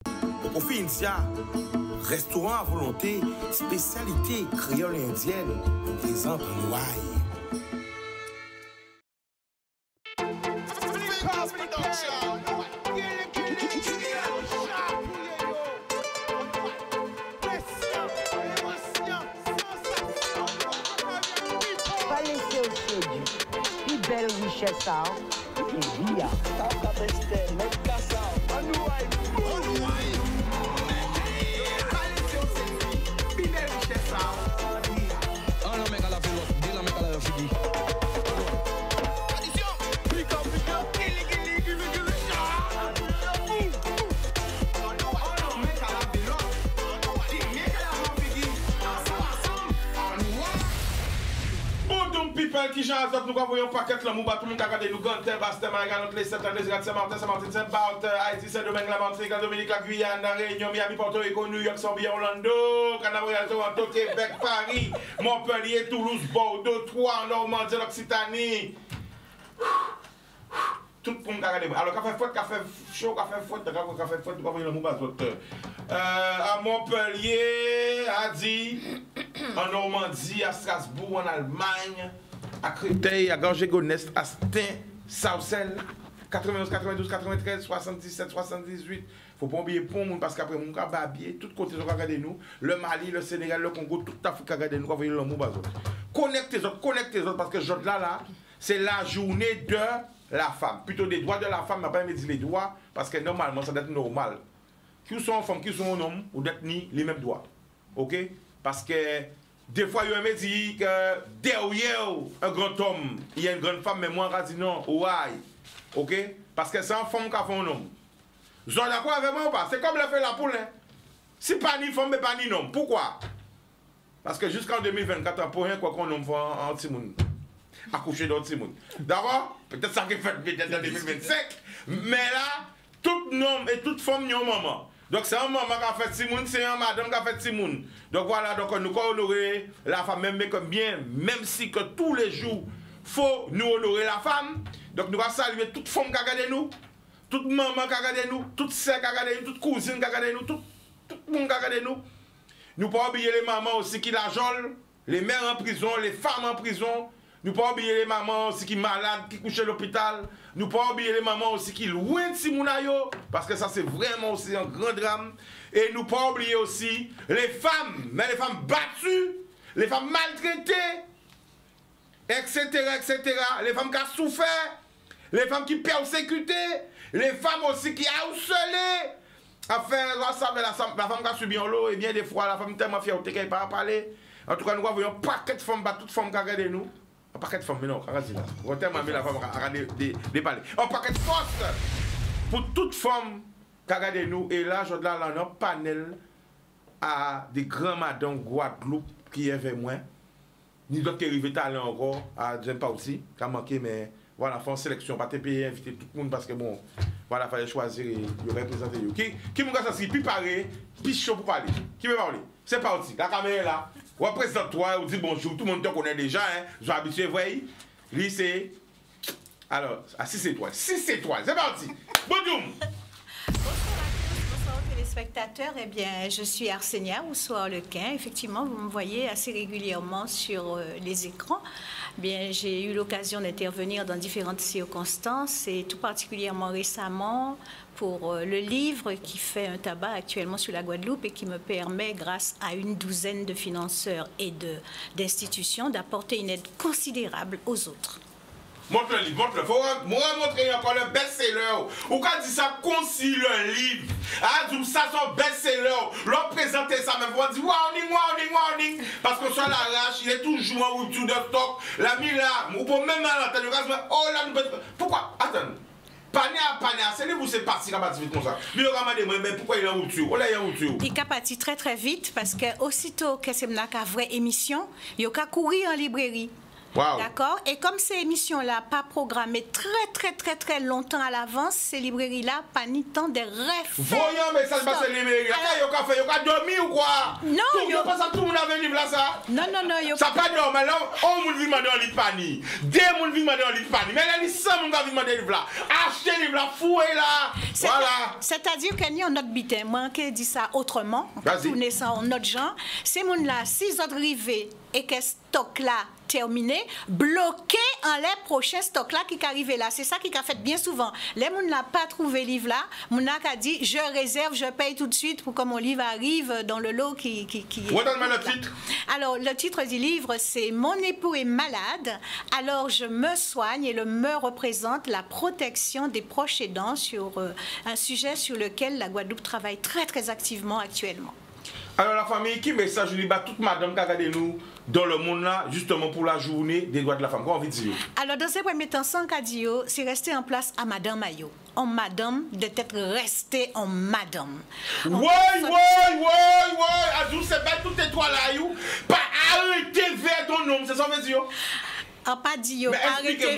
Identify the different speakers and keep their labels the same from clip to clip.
Speaker 1: Au Fincia, restaurant à volonté, spécialité créole et indienne, présente en Ouaille.
Speaker 2: Belle richesse, et via.
Speaker 3: People qui j'en nous voyons un paquet là, tout le monde a regardé nous Gantel, Bastem, Marie-Galante, les 7 ans, les Saint-Martin, Saint-Martin, Saint-Barth, Haïti, Saint-Domingue, la Martinique, la Dominique, la Guyane, la Réunion, Miami, Porto Rico, New York, Zambie, Orlando, Canada, Toronto, Québec, Paris, Montpellier, Toulouse, Bordeaux, Troyes, Normandie, l'Occitanie. Tout le monde a regardé. Alors, café faute, café chaud, café faute, café faute, vous voyez le mot à Montpellier, à Die, en Normandie, à Strasbourg, en Allemagne, à Créteil, à Ganges-Gonesse, à Stein, Saucelle, 91, 92, 93, 77, 78. Faut pas oublier pour nous parce qu'après mon cas babier, tout côté de regarder nous, le Mali, le Sénégal, le Congo, toute l'Afrique regarder nous, vous voyez le mot bazo. Connectez les autres parce que ce là, c'est la journée de la femme. Plutôt des droits de la femme, mais pas me dire les droits parce que normalement ça doit être normal. Qui sont femmes, qui sont hommes, ou d'être ni les mêmes droits. Ok? Parce que des fois, il me dit que derrière un grand homme, il y a une grande femme, mais moi, je dis non, ouais. Ok? Parce que c'est une femme qui a fait un homme. Vous êtes d'accord avec moi ou pas? C'est comme le fait la poule. Hein? Si pas ni femme, mais pas ni homme. Pourquoi? Parce que jusqu'en 2024, pour rien, quoi qu'on homme fait un petit monde. Accoucher d'un petit monde. D'accord? Peut-être ça qui fait peut-être en 2025. Mais là, tout homme et toute femme, n'y a un maman. Donc c'est un maman qui a fait Timoun, c'est un madame qui a fait Timoun. Donc voilà, donc nous honorer la femme, même comme bien, même si que tous les jours, faut nous honorer la femme. Donc nous allons saluer toute femme qui a regardé nous, toute maman qui a regardé nous, toute sœur qui a regardé nous, toute cousine qui a regardé nous, tout le monde qui a regardé nous. Nous ne pouvons pas oublier les mamans aussi qui la jolent, les mères en prison, les femmes en prison. Nous ne pouvons pas oublier les mamans aussi qui sont malades, qui couchent à l'hôpital. Nous ne pouvons pas oublier les mamans aussi qui louent Simounayo, parce que ça c'est vraiment aussi un grand drame. Et nous ne pouvons pas oublier aussi les femmes, mais les femmes battues, les femmes maltraitées, etc., etc. Les femmes qui ont souffert, les femmes qui persécutées, les femmes aussi qui ont harcelé. Enfin, la femme qui a subi en lot, et bien des fois, la femme tellement fière qu'elle ne peut pas parler. En tout cas, nous voyons un paquet de femmes, toutes femmes qui regardent nous. Un paquet de femmes, mais non, regardez là. On tellement mis la femme à regarder des palais. Un paquet de force pour toutes femmes qui regardent nous. Et là, je dois là, un panel à des grands madames Guadeloupe qui est avec moi. Ni d'autres qui arrivent à aller encore, à j'aime pas aussi, qui a manqué, mais voilà, faire une sélection, pas te payer, inviter tout le monde parce que bon, voilà, il fallait choisir et représenter. Qui m'a dit plus paré, plus chaud pour parler. Qui veut parler? C'est parti, la caméra est là. Représente-toi, on dit bonjour, tout le monde te connaît déjà, hein. Je suis habitué, vous voyez. Lui, c'est. Alors, à 6 étoiles. 6 étoiles, c'est parti. Bonjour.
Speaker 4: Bonsoir aux téléspectateurs. Eh bien, je suis Arsenia Oussoir-Lequin. Effectivement, vous me voyez assez régulièrement sur les écrans. Bien, j'ai eu l'occasion d'intervenir dans différentes circonstances et tout particulièrement récemment pour le livre qui fait un tabac actuellement sur la Guadeloupe et qui me permet, grâce à une douzaine de financeurs et d'institutions, d'apporter une aide considérable aux autres.
Speaker 3: Montre le livre, montre-le. Faut moi montrer encore le best-seller. Ou quand dit ça, concis le livre. Ah, ça son best-seller. L'on présente ça, mais vous dites warning. Parce que sur l'arrache, il est toujours en rupture de stock. La là, ou pour même à l'antenne, oh là, nous pourquoi? Attends. Pané à pané, c'est lui ou c'est parti comme ça. Mais pourquoi il est en rupture? Il est en rupture.
Speaker 4: Il est parti très très vite parce que aussitôt que c'est une vraie émission, il a couru en librairie.
Speaker 3: Wow.
Speaker 4: D'accord? Et comme ces émissions-là pas programmées très longtemps à l'avance, ces librairies-là pas ni temps de rêves.
Speaker 3: Voyons, mais ça se passe les librairies. Yo ka fait, yo ka dormi ou quoi?
Speaker 4: Non,
Speaker 3: yo pas ça tout le monde avait livre là ça.
Speaker 4: Non, yo
Speaker 3: ça pas dormi là, on moun vient demander un lit pani. Deux moun vient demander un lit pani. Mais là ni 100 moun ka vient demander livre là. Achetez livre là, fouez là. Voilà.
Speaker 4: C'est-à-dire que ni en notre bitin, moi qui dit ça autrement, on peut tourner ça en notre genre, ces moun là, si ils ont arrivé et que stock là terminé, bloqué en les prochains stocks là qui arrivent là. C'est ça qui a fait bien souvent. Les gens n'ont pas trouvé le livre là. Mon a dit je réserve, je paye tout de suite pour que mon livre arrive dans le lot qui
Speaker 3: le titre.
Speaker 4: Alors le titre du livre c'est Mon époux est malade. Alors je me soigne et le me représente la protection des proches aidants sur un sujet sur lequel la Guadeloupe travaille très activement actuellement.
Speaker 3: Alors la famille, qui message lui bat toute madame qui a regardé nous dans le monde là, justement pour la journée des droits de la femme. Quoi on veut dire?
Speaker 4: Alors dans ces premiers temps, sans cadio, c'est rester en place à madame Mayo. En madame, d'être resté en madame.
Speaker 3: Oui. Adou, c'est pas toutes les trois là, you. Pas arrêter vers ton nom, c'est ça veut dire?
Speaker 4: Pas dit arrêtez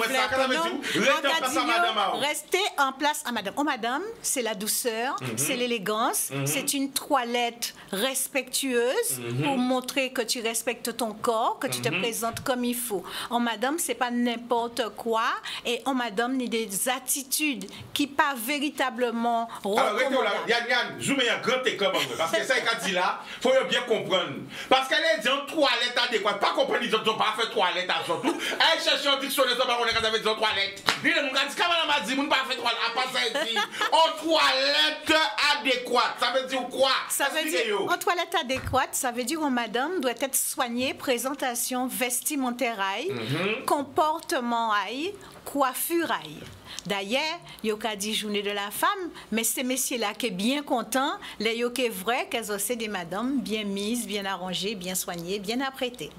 Speaker 4: restez en place à madame. Oh madame, c'est la douceur, c'est l'élégance, c'est une toilette respectueuse pour montrer que tu respectes ton corps, que tu te présentes comme il faut. Oh madame, c'est pas n'importe quoi et oh madame, ni des attitudes qui pas véritablement recommandables.
Speaker 3: Alors Yann, zoomez un grand écart parce que ça qu'a dit là, faut bien comprendre. Parce qu'elle est dans toilette adéquate, pas comprendre ils ont pas fait toilette à surtout. Elle cherche un dictionnaire, ça va qu'on est quand avec des toilettes. Dis le monde dit comment on m'a dit, on pas fait toilette, à part ça dit en toilette adéquate. Ça veut dire quoi?
Speaker 4: Ça veut dire en toilette adéquate, ça veut dire que madame doit être soignée, présentation vestimentaire, comportement, coiffure. D'ailleurs, il y a dit journée de la femme, mais ces messieurs-là qui sont bien contents, les yo qui est vrai qu'elles ont des madames bien mises, bien arrangées, bien soignées, bien apprêtées.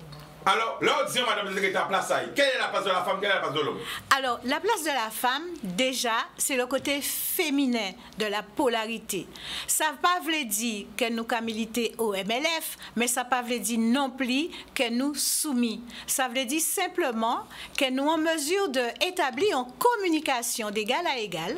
Speaker 3: Alors, là, on dit, madame la secrétaire, place à quelle est la place de la femme, quelle est la place de l'homme?
Speaker 4: Alors, la place de la femme, déjà, c'est le côté féminin de la polarité. Ça ne veut pas dire que nous avons milité au MLF, mais ça ne veut pas dire non plus que nous soumis. Ça veut dire simplement que nous sommes en mesure d'établir en communication d'égal à égal,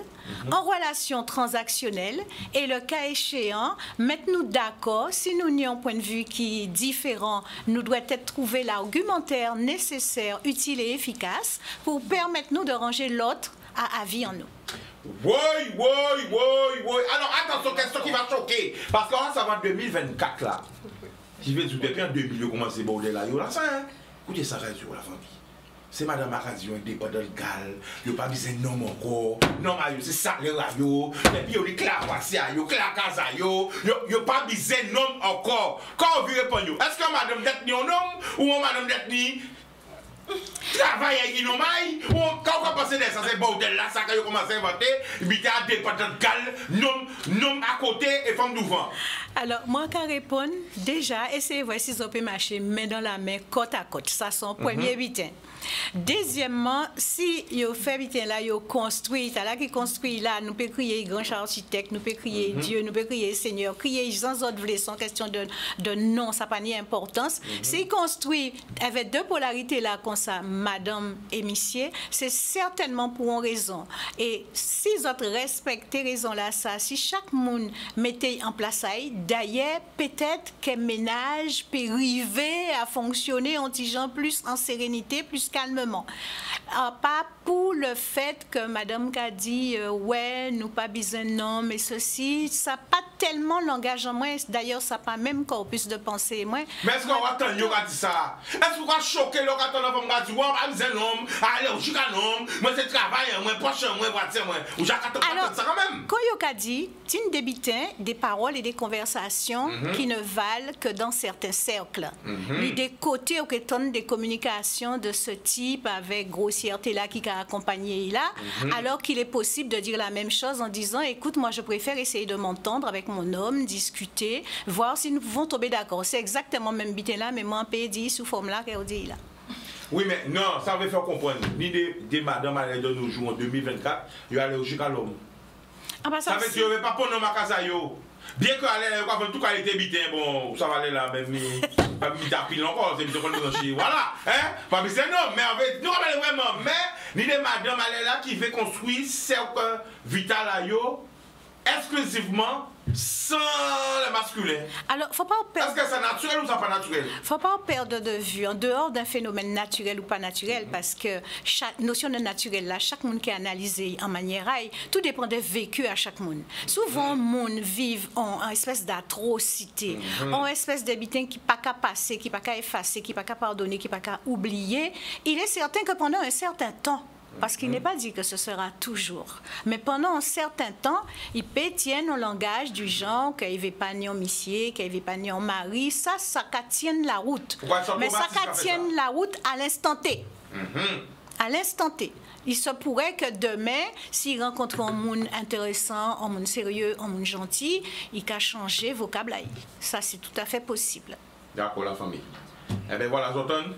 Speaker 4: en relation transactionnelle, et le cas échéant, mettez-nous d'accord, si nous avons un point de vue qui est différent, nous devons être trouvé l'argumentaire nécessaire, utile et efficace pour permettre nous de ranger l'autre à avis en nous.
Speaker 3: Oui. Alors attention, question qui va choquer. Parce que là, ça va en 2024 là. Qui veut dire depuis en 2000, comment c'est bordel là. Ça, hein? Écoutez, ça reste sur la famille. C'est madame Aradion, indépendant de gal, il n'y a pas besoin de nom encore. Non, c'est ça, le radio. Et puis, il y a des claquasses, il y a des claquasses, il n'y a pas besoin de nom encore. Quand on veut répondre, est-ce que madame Detni est un homme ou madame Detni travaille avec une homme? Quand on passe de ça, c'est bordel là, ça quand on commence à inventer, il y a des indépendant de gal, nom à côté et femme devant.
Speaker 4: Alors, moi, quand je réponds, déjà, essayez de voir si vous pouvez marcher main dans la main, côte à côte. Ça, c'est un premier butin. Deuxièmement, si vous faites butin là, vous construisez, là qui construit là, nous pouvons crier grand architecte, nous pouvons crier Dieu, nous pouvons crier Seigneur, crier sans autre volet, sans question de nom, ça n'a pas d'importance. S'il construit avec deux polarités là, comme ça, madame et monsieur, c'est certainement pour une raison. Et si vous autres respectez raison là, ça, si chaque monde mettait en place ça, d'ailleurs, peut-être qu'un ménage peut arriver à fonctionner en tigeant plus en sérénité, plus calmement. Pas pour le fait que madame a dit ouais, nous pas besoin de nom, mais ceci, ça n'a pas tellement l'engagement. D'ailleurs, ça n'a pas même corpus de pensée. Mais
Speaker 3: est-ce qu'on va attendre qu'on dit ça? Est-ce qu'on va choquer l'on attend qu'on va dire ouais, pas besoin de nom, allez, je suis un homme, moi c'est travail, moi poche, moi voiture, moi. Ou j'attends pas ça quand même.
Speaker 4: Quand il a dit, tu ne débites des paroles et des conversations qui ne valent que dans certains cercles. Des côtés ou que des communications de ce type avec grossièreté là qui a accompagné là, alors qu'il est possible de dire la même chose en disant écoute, moi je préfère essayer de m'entendre avec mon homme, discuter, voir si nous pouvons tomber d'accord. C'est exactement le même bitin là, mais moi en pays dit sous forme là qu'elle dit là.
Speaker 3: Oui, mais non, ça veut faire comprendre. Ni des madames à de nos jours en 2024, il y a allergique à l'homme. Ça veut dire qu'il n'y a pas pour nos macasayo. Bien que tout qualité bitin, bon, ça va aller là, même. Pas mis tapis encore, c'est plutôt qu'on nous voilà, hein? Pas c'est non, mais en fait, nous on vraiment, mais ni des madame elle là qui veut construire cercle vital à yo exclusivement sans le masculin.
Speaker 4: Alors, faut pas perdre.
Speaker 3: Est-ce que c'est naturel ou c'est pas naturel?
Speaker 4: Faut pas perdre de vue en dehors d'un phénomène naturel ou pas naturel, parce que chaque notion de naturel là, chaque monde qui est analysé en manière aille, tout dépend des vécus à chaque monde. Souvent, monde vivent en espèce d'atrocité, en espèce d'habitant qui pas qu'à passer, qui pas qu'à effacer, qui pas qu'à pardonner, qui pas qu'à oublier. Il est certain que pendant un certain temps, parce qu'il n'est pas dit que ce sera toujours. Mais pendant un certain temps, il peut tenir un langage du genre qu'il ne veut pas ni en missier, qu'il ne veut pas ni en mari. Ça tienne la route. Mais ça tienne la route à l'instant T. À l'instant T. Il se pourrait que demain, s'il rencontre un monde intéressant, un monde sérieux, un monde gentil, il peut changer vocabulaire. Ça, c'est tout à fait possible.
Speaker 3: D'accord, la famille. Eh bien voilà, j'entends.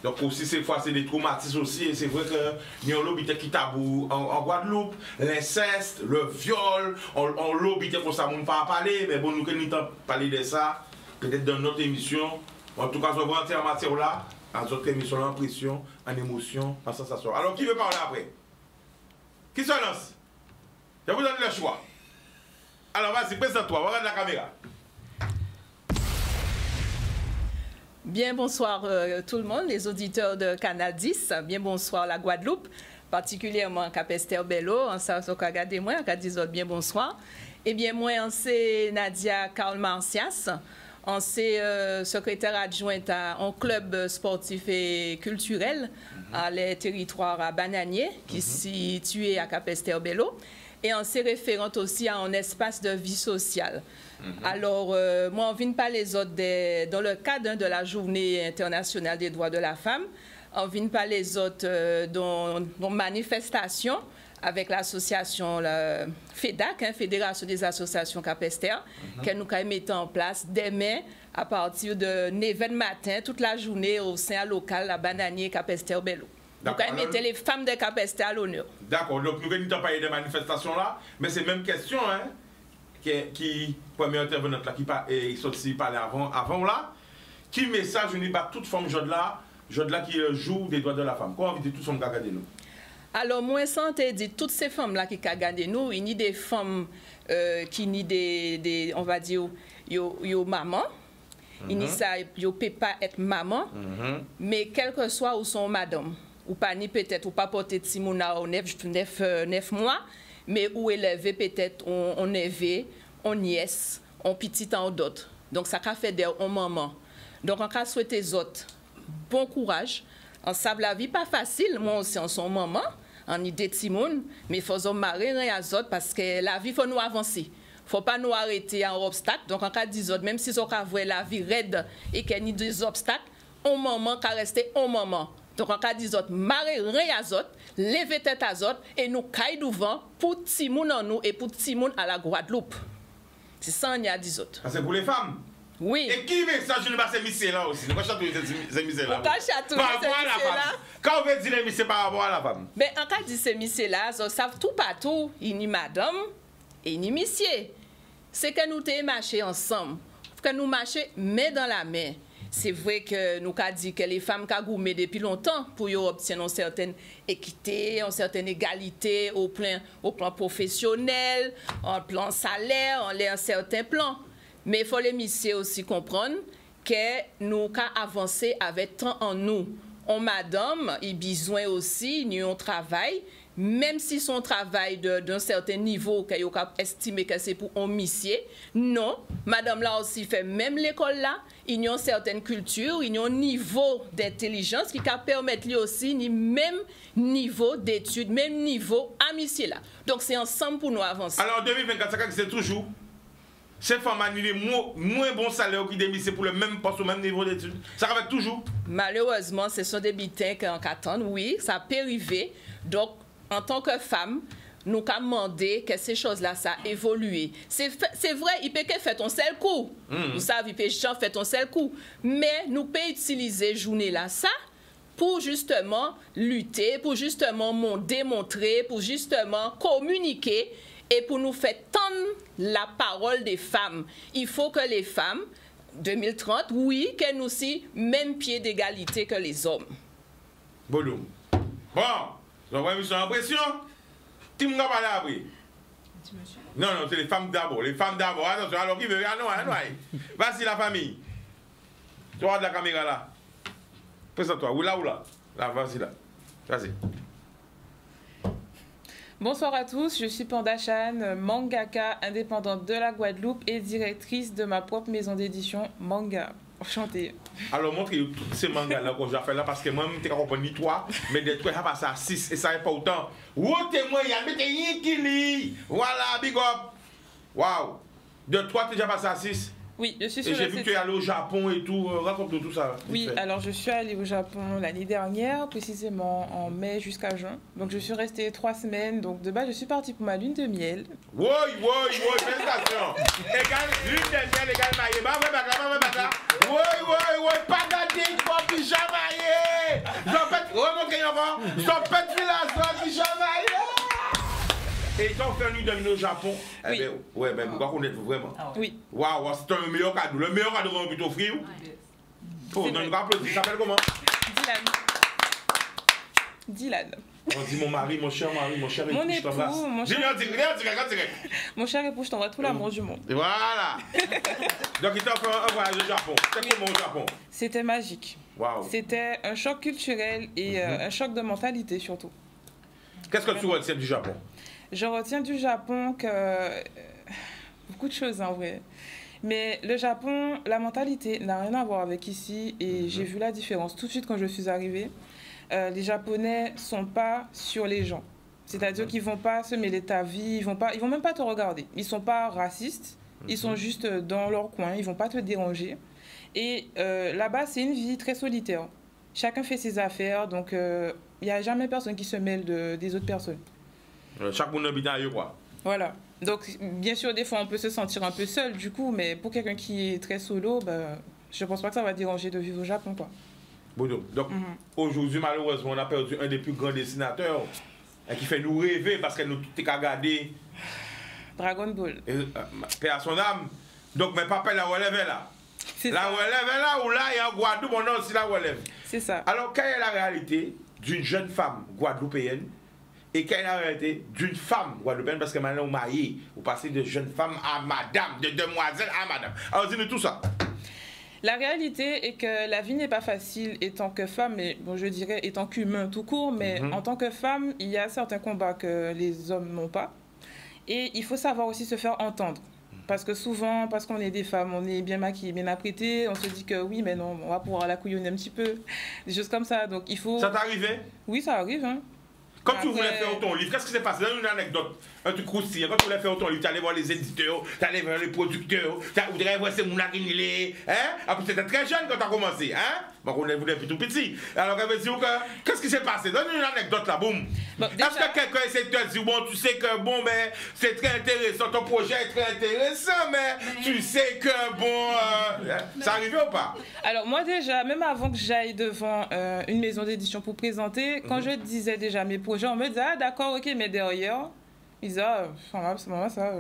Speaker 3: Donc aussi, ces fois, c'est des traumatismes aussi. Et c'est vrai que nous avons l'obité qui tabou en Guadeloupe, l'inceste, le viol, on l'obité pour ça, on ne pas parler. Mais bon, nous ne pas parler de ça, peut-être dans notre émission. En tout cas, je vais rentrer en matière là, dans notre émission, en pression, en émotion, en sensation. Alors, qui veut parler après? Qui se lance? Je vous donne le choix. Alors, vas-y, présente-toi, regarde la caméra.
Speaker 5: Bien bonsoir tout le monde, les auditeurs de Canal 10. Bien bonsoir la Guadeloupe, particulièrement Capesterre Bello, en Sarsoka moi, en Cadizot, bien bonsoir. Eh bien, moi, c'est Nadia Karl Marcias, on c'est secrétaire adjointe à un club sportif et culturel à les territoires à Bananier, qui est situé à Capesterre Bello. Et on s'est référente aussi à un espace de vie sociale. Alors, moi, on vient pas les autres dans le cadre de la Journée internationale des droits de la femme. On vient pas les autres dans manifestation avec l'association FEDAC, Fédération des associations Capesterre, que nous avons mis en place demain à partir de 9h du matin, toute la journée au sein local à Bananier Capesterre Bello. Donc, on mettait les femmes de Capesterre à l'honneur.
Speaker 3: D'accord, donc nous avons parlé de manifestations là, mais c'est la même question, hein, qui premier intervenante là, qui sorti parler avant là, qui message on pas toute femme jode là qui joue des droits de la femme. Comment on dit toutes femmes qui regardent nous?
Speaker 5: Alors, moi, sans te dire, toutes ces femmes-là qui regardent nous, il y a des femmes qui ni des on va dire, yo maman. Il n'y ça, yo peut pas être maman, mais quel que soit où sont madame. Ou pas ni peut-être ou pas porter Timouna au 9 mois, mais ou élever peut-être on neveu, on nièce, on petit en d'autres. Donc ça a fait des on maman. Donc on a souhaité les autres bon courage. On sait la vie pas facile, moi aussi en son maman, en idée Timoun, mais il faut se marier à autres parce que la vie faut nous avancer. Faut pas nous arrêter en obstacle. Donc en cas des autres, même si on a vu la vie raide et qu'il y a des obstacles, on maman qu'a resté on maman. Donc, en cas d'isot, marrer rien à zot, lever tête à zot, et nous caille devant pour Timoun en nous et pour Timoun à la Guadeloupe. C'est ça, on y a d'isot.
Speaker 3: C'est pour les femmes?
Speaker 5: Oui.
Speaker 3: Et qui veut ça, je ne sais pas ces messieurs là aussi? Pourquoi chatouiller ces messieurs là?
Speaker 5: Pourquoi chatouiller ces messieurs là?
Speaker 3: Quand on veut dire les messieurs par rapport à la femme?
Speaker 5: Mais en cas de ces messieurs là, ils savent tout partout, il y a madame et il y a messieurs. C'est que nous te marché ensemble, que nous marchons main dans la main. C'est vrai que nous avons dit que les femmes ont gourmé depuis longtemps pour obtenir une certaine équité, une certaine égalité au plan professionnel, en plan salaire, en certains plans. Mais il faut les messieurs aussi comprendre que nous avons avancé avec temps en nous. On madame, il a besoin aussi d'un travail, même si son travail d'un certain niveau, qu'il a estimé que c'est pour un monsieur, non, madame là aussi fait même l'école là, il y a une certaine culture, il y a un niveau d'intelligence qui permet lui aussi, ni même niveau d'études, même niveau à monsieur là. Donc c'est ensemble pour nous avancer.
Speaker 3: Alors en 2024, c'est toujours ces femmes ont moins bon salaire que des messieurs pour le même poste, au même niveau d'études. Ça va toujours.
Speaker 5: Malheureusement, ce sont des bitins qui en attendent, oui, ça peut arriver. Donc, en tant que femme, nous avons demandé que ces choses-là, ça a évolué. C'est vrai, il peut que faire ton seul coup. Vous savez, il peut faire ton seul coup. Mais nous pouvons utiliser journée-là, ça, pour justement lutter, pour justement démontrer, pour justement communiquer et pour nous faire tendre la parole des femmes. Il faut que les femmes 2030, oui, qu'elle nous aussi même pied d'égalité que les hommes.
Speaker 3: Bon, vous avez mis son impression. Qui m'a parlé après? Non, c'est les femmes d'abord. Les femmes d'abord. Attention, alors qui veut? Ah non. Vas-y, la famille. Tu vois de la caméra là. Présente-toi. Où là? Là, vas-y là. Vas-y.
Speaker 5: Bonsoir à tous, je suis Panda Chan, mangaka indépendante de la Guadeloupe et directrice de ma propre maison d'édition Manga. Enchantée.
Speaker 3: Alors, montrez tous ces mangas-là que j'ai fait là, parce que moi, je ne comprends ni toi, mais des trucs, ça passe à 6 et ça n'est pas autant. Wote-moi, il y a mettez qui lit. Voilà, big up. Waouh. De toi, tu es déjà passé à 6.
Speaker 5: Oui, je suis
Speaker 3: et
Speaker 5: sur
Speaker 3: j'ai vu que tu es allé au Japon et tout. Raconte-nous tout ça.
Speaker 5: Oui, alors je suis allée au Japon l'année dernière, précisément en mai jusqu'à juin. Donc je suis restée 3 semaines. Donc de base, je suis partie pour ma lune de miel.
Speaker 3: Oui, félicitations. Égal, lune de miel, égal maillé. Oui, pas d'attente, pas pyjamaillé. Remontez encore. Son petit village, pyjamaillé. Et quand on fait une nuit de miel au Japon,
Speaker 5: oui.
Speaker 3: Eh bien, ben, pourquoi connaître vraiment?
Speaker 5: Oui.
Speaker 3: Waouh, c'est un meilleur cadeau. Le meilleur cadeau qu'on plutôt offrir. Oh, non, nous applaudissons. Ça s'appelle comment?
Speaker 5: Dylan.
Speaker 3: On dit mon mari, mon cher époux, je t'embrasse.
Speaker 5: Mon cher époux, je t'envoie tout l'amour du monde.
Speaker 3: Voilà. Donc, il t'a fait un voyage au Japon. C'était comment au Japon?
Speaker 5: C'était magique.
Speaker 3: Waouh.
Speaker 5: C'était un choc culturel et un choc de mentalité surtout.
Speaker 3: Qu'est-ce que tu retiens du Japon?
Speaker 5: Je retiens du Japon que beaucoup de choses en vrai. Mais le Japon, la mentalité n'a rien à voir avec ici et j'ai vu la différence tout de suite quand je suis arrivée. Les Japonais sont pas sur les gens. C'est-à-dire qu'ils vont pas se mêler de ta vie, ils vont même pas te regarder. Ils sont pas racistes, ils sont juste dans leur coin, ils vont pas te déranger. Et là-bas, c'est une vie très solitaire. Chacun fait ses affaires, donc il n'y a jamais personne qui se mêle des autres personnes.
Speaker 3: Chaque monde habite ailleurs, quoi.
Speaker 5: Voilà. Donc, bien sûr, des fois, on peut se sentir un peu seul, du coup, mais pour quelqu'un qui est très solo, ben, je pense pas que ça va déranger de vivre au Japon, quoi.
Speaker 3: Bon, donc, aujourd'hui, malheureusement, on a perdu un des plus grands dessinateurs qui fait nous rêver parce qu'elle nous tout qu'à regarder.
Speaker 5: Dragon Ball.
Speaker 3: Paix à son âme. Donc, mais papa, la relève est là. La relève est là ou là, il y a un Guadeloupe, on a aussi la relève.
Speaker 5: C'est ça.
Speaker 3: Alors, quelle est la réalité d'une jeune femme guadeloupéenne et quelle est la réalité d'une femme guadeloupéenne? Parce que maintenant, vous mariez, vous passez de jeune femme à madame, de demoiselle à madame. Alors, dis-nous tout ça.
Speaker 5: La réalité est que la vie n'est pas facile étant que femme, et bon, je dirais étant qu'humain tout court, mais en tant que femme, il y a certains combats que les hommes n'ont pas. Et il faut savoir aussi se faire entendre. Parce que souvent, parce qu'on est des femmes, on est bien maquillées, bien apprêtées, on se dit que oui, mais non, on va pouvoir la couillonner un petit peu. Des choses comme ça. Donc il faut... Ça
Speaker 3: t'est arrivé?
Speaker 5: Oui, ça arrive. Hein.
Speaker 3: Quand tu voulais faire ton livre, qu'est-ce qui s'est passé? Donne une anecdote, un truc croustillant. Quand tu voulais faire ton livre, tu allais voir les éditeurs, tu allais voir les producteurs, tu voudrais voir ces mounarines, hein? Après, tu étais très jeune quand tu as commencé, hein? Bon, on est depuis tout petit. Alors, elle veut dire que, qu'est-ce qui s'est passé? Donne une anecdote là, boum. Bon, est-ce que quelqu'un essaie de te dire, bon, tu sais que, bon, ben, c'est très intéressant, ton projet est très intéressant, mais tu sais que, bon, ça arrivé ou pas?
Speaker 5: Alors, moi, déjà, même avant que j'aille devant une maison d'édition pour présenter, quand je disais déjà mes projets, on me disait, ah, d'accord, ok, mais derrière, ils disaient, ah, ça.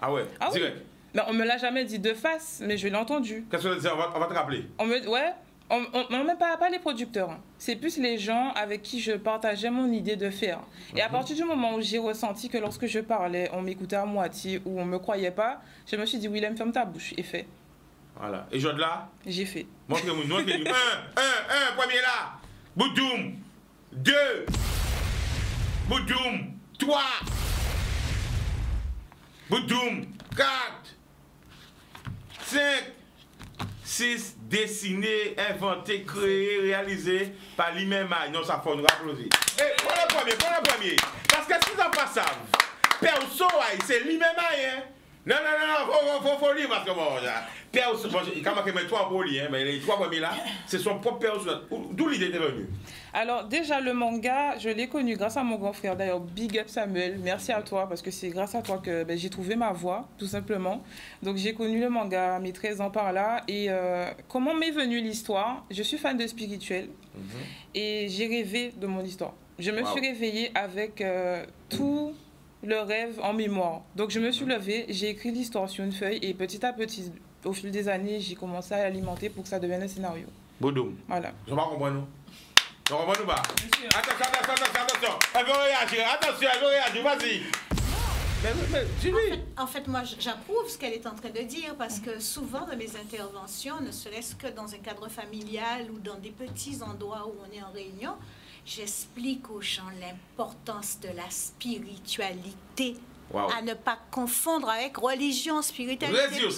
Speaker 3: Ah ouais,
Speaker 5: ah,
Speaker 3: direct.
Speaker 5: Oui. Ben, on me l'a jamais dit de face, mais je l'ai entendu.
Speaker 3: Qu'est-ce que tu dis? On va te rappeler.
Speaker 5: Ouais. On même pas les producteurs, hein. C'est plus les gens avec qui je partageais mon idée de faire. Et à partir du moment où j'ai ressenti que lorsque je parlais, on m'écoutait à moitié ou on me croyait pas, je me suis dit, Willem, ferme ta bouche, et fait.
Speaker 3: Voilà. Et je de là?
Speaker 5: J'ai fait.
Speaker 3: Montrez-moi. Un, premier là. Boudoum. 2. Boudoum. 3. Boudoum. 4. 5. 6, dessiné, inventé, créé, réalisé par lui-même. Non, ça faut nous applaudir. Prends le premier. Parce que si ça passe ça, perso, c'est lui-même. Non, faut lire parce que bon, perso, quand on met 3 pour lire, mais les 3 premiers là, c'est son propre perso. D'où l'idée est venue?
Speaker 5: Alors déjà le manga, je l'ai connu grâce à mon grand frère. D'ailleurs, big up Samuel, merci à toi parce que c'est grâce à toi que j'ai trouvé ma voie, tout simplement. Donc j'ai connu le manga à mes 13 ans par là. Et comment m'est venue l'histoire? Je suis fan de spirituel et j'ai rêvé de mon histoire. Je me suis réveillée avec tout le rêve en mémoire. Donc je me suis levée, j'ai écrit l'histoire sur une feuille et petit à petit,
Speaker 6: au fil des années, j'ai commencé à l'alimenter pour que ça devienne un scénario.
Speaker 3: Boudoum.
Speaker 6: Voilà.
Speaker 3: Je ne comprends nous. Je comprends nous pas.
Speaker 6: Monsieur.
Speaker 3: Attention. Elle veut réagir. Attention, elle veut réagir. Vas-y. Mais, dis-lui.
Speaker 4: En fait, moi, j'approuve ce qu'elle est en train de dire parce que souvent dans mes interventions, ne serait-ce que dans un cadre familial ou dans des petits endroits où on est en réunion, j'explique aux gens l'importance de la spiritualité.
Speaker 3: Wow.
Speaker 4: À ne pas confondre avec religion, spiritualité.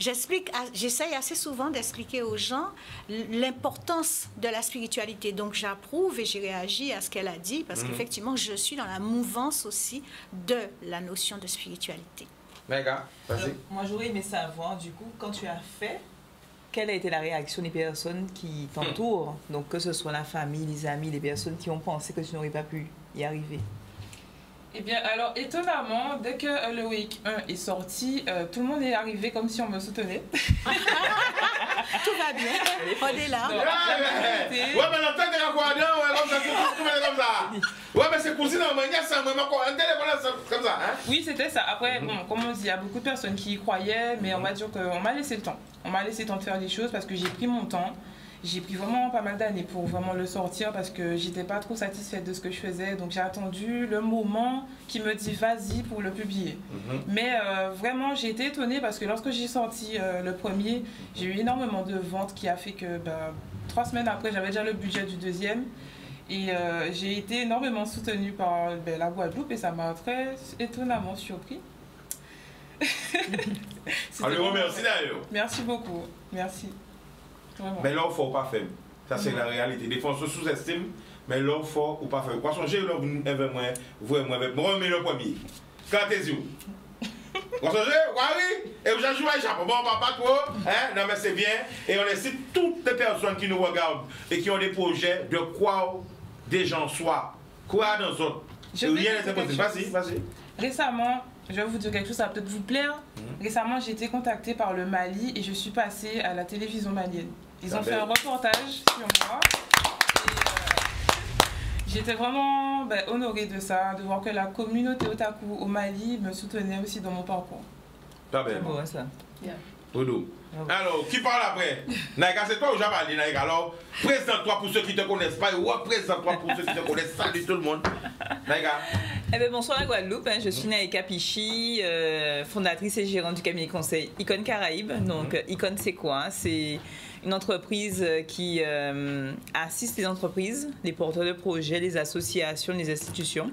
Speaker 4: J'essaye assez souvent d'expliquer aux gens l'importance de la spiritualité. Donc j'approuve et j'ai réagi à ce qu'elle a dit parce qu'effectivement, je suis dans la mouvance aussi de la notion de spiritualité.
Speaker 3: Mega, vas-y.
Speaker 7: Moi, j'aurais aimé savoir, du coup, quand tu as fait, quelle a été la réaction des personnes qui t'entourent? Donc que ce soit la famille, les amis, les personnes qui ont pensé que tu n'aurais pas pu y arriver.
Speaker 6: Eh bien, alors, étonnamment, dès que le week 1 est sorti, tout le monde est arrivé comme si on me soutenait.
Speaker 4: Tout va bien, on est là.
Speaker 3: Ouais, mais l'entente de la guardian, comme ça. Ouais, mais c'est cousin, il y a ça, un téléphone comme ça. Hein?
Speaker 6: Oui, c'était ça. Après, bon, comme on dit, il y a beaucoup de personnes qui y croyaient, mais on va dire qu'on m'a laissé le temps. On m'a laissé le temps de faire les choses parce que j'ai pris mon temps. J'ai pris vraiment pas mal d'années pour vraiment le sortir parce que j'étais pas trop satisfaite de ce que je faisais. Donc j'ai attendu le moment qui me dit vas-y pour le publier. Mais vraiment j'ai été étonnée parce que lorsque j'ai sorti le premier, j'ai eu énormément de ventes qui a fait que 3 semaines après j'avais déjà le budget du deuxième. Et j'ai été énormément soutenue par la Guadeloupe et ça m'a très étonnamment surpris.
Speaker 3: On le remercie d'ailleurs.
Speaker 6: Merci beaucoup. Merci. Vraiment.
Speaker 3: Mais l'offre faut pas faire. Ça c'est la réalité. Des fois on se sous-estime, mais l'offre faut ou pas faire. Quoi changer l'offre avec moi, vraiment avec moi mais le premier. Quand tes yeux. Quoi changer? Oui. Et vous jouez à Japon. Bon, pas trop, hein? Non mais c'est bien et on incite toutes les personnes qui nous regardent et qui ont des projets de croire des gens soient croire dans autres. Rien n'est impossible. Vas-y.
Speaker 6: Récemment, je vais vous dire quelque chose, ça va peut-être vous plaire. Récemment, j'ai été contactée par le Mali et je suis passée à la télévision malienne. Ils ont fait un reportage sur moi. Et j'étais vraiment honorée de ça, de voir que la communauté otaku au Mali me soutenait aussi dans mon parcours.
Speaker 3: Pas bien.
Speaker 7: C'est beau, ça.
Speaker 6: Yeah.
Speaker 3: Doudou. Alors, qui parle après? Naïka, c'est toi ou j'ai parlé, Naïka? Alors, présente-toi pour ceux qui ne te connaissent pas et représente-toi pour ceux qui te connaissent. Salut tout le monde. Naïka.
Speaker 7: Eh bien, bonsoir la Guadeloupe, je suis Naïka Pichi, fondatrice et gérante du cabinet conseil Icon Caraïbes. Donc, Icon, c'est quoi? C'est une entreprise qui assiste les entreprises, les porteurs de projets, les associations, les institutions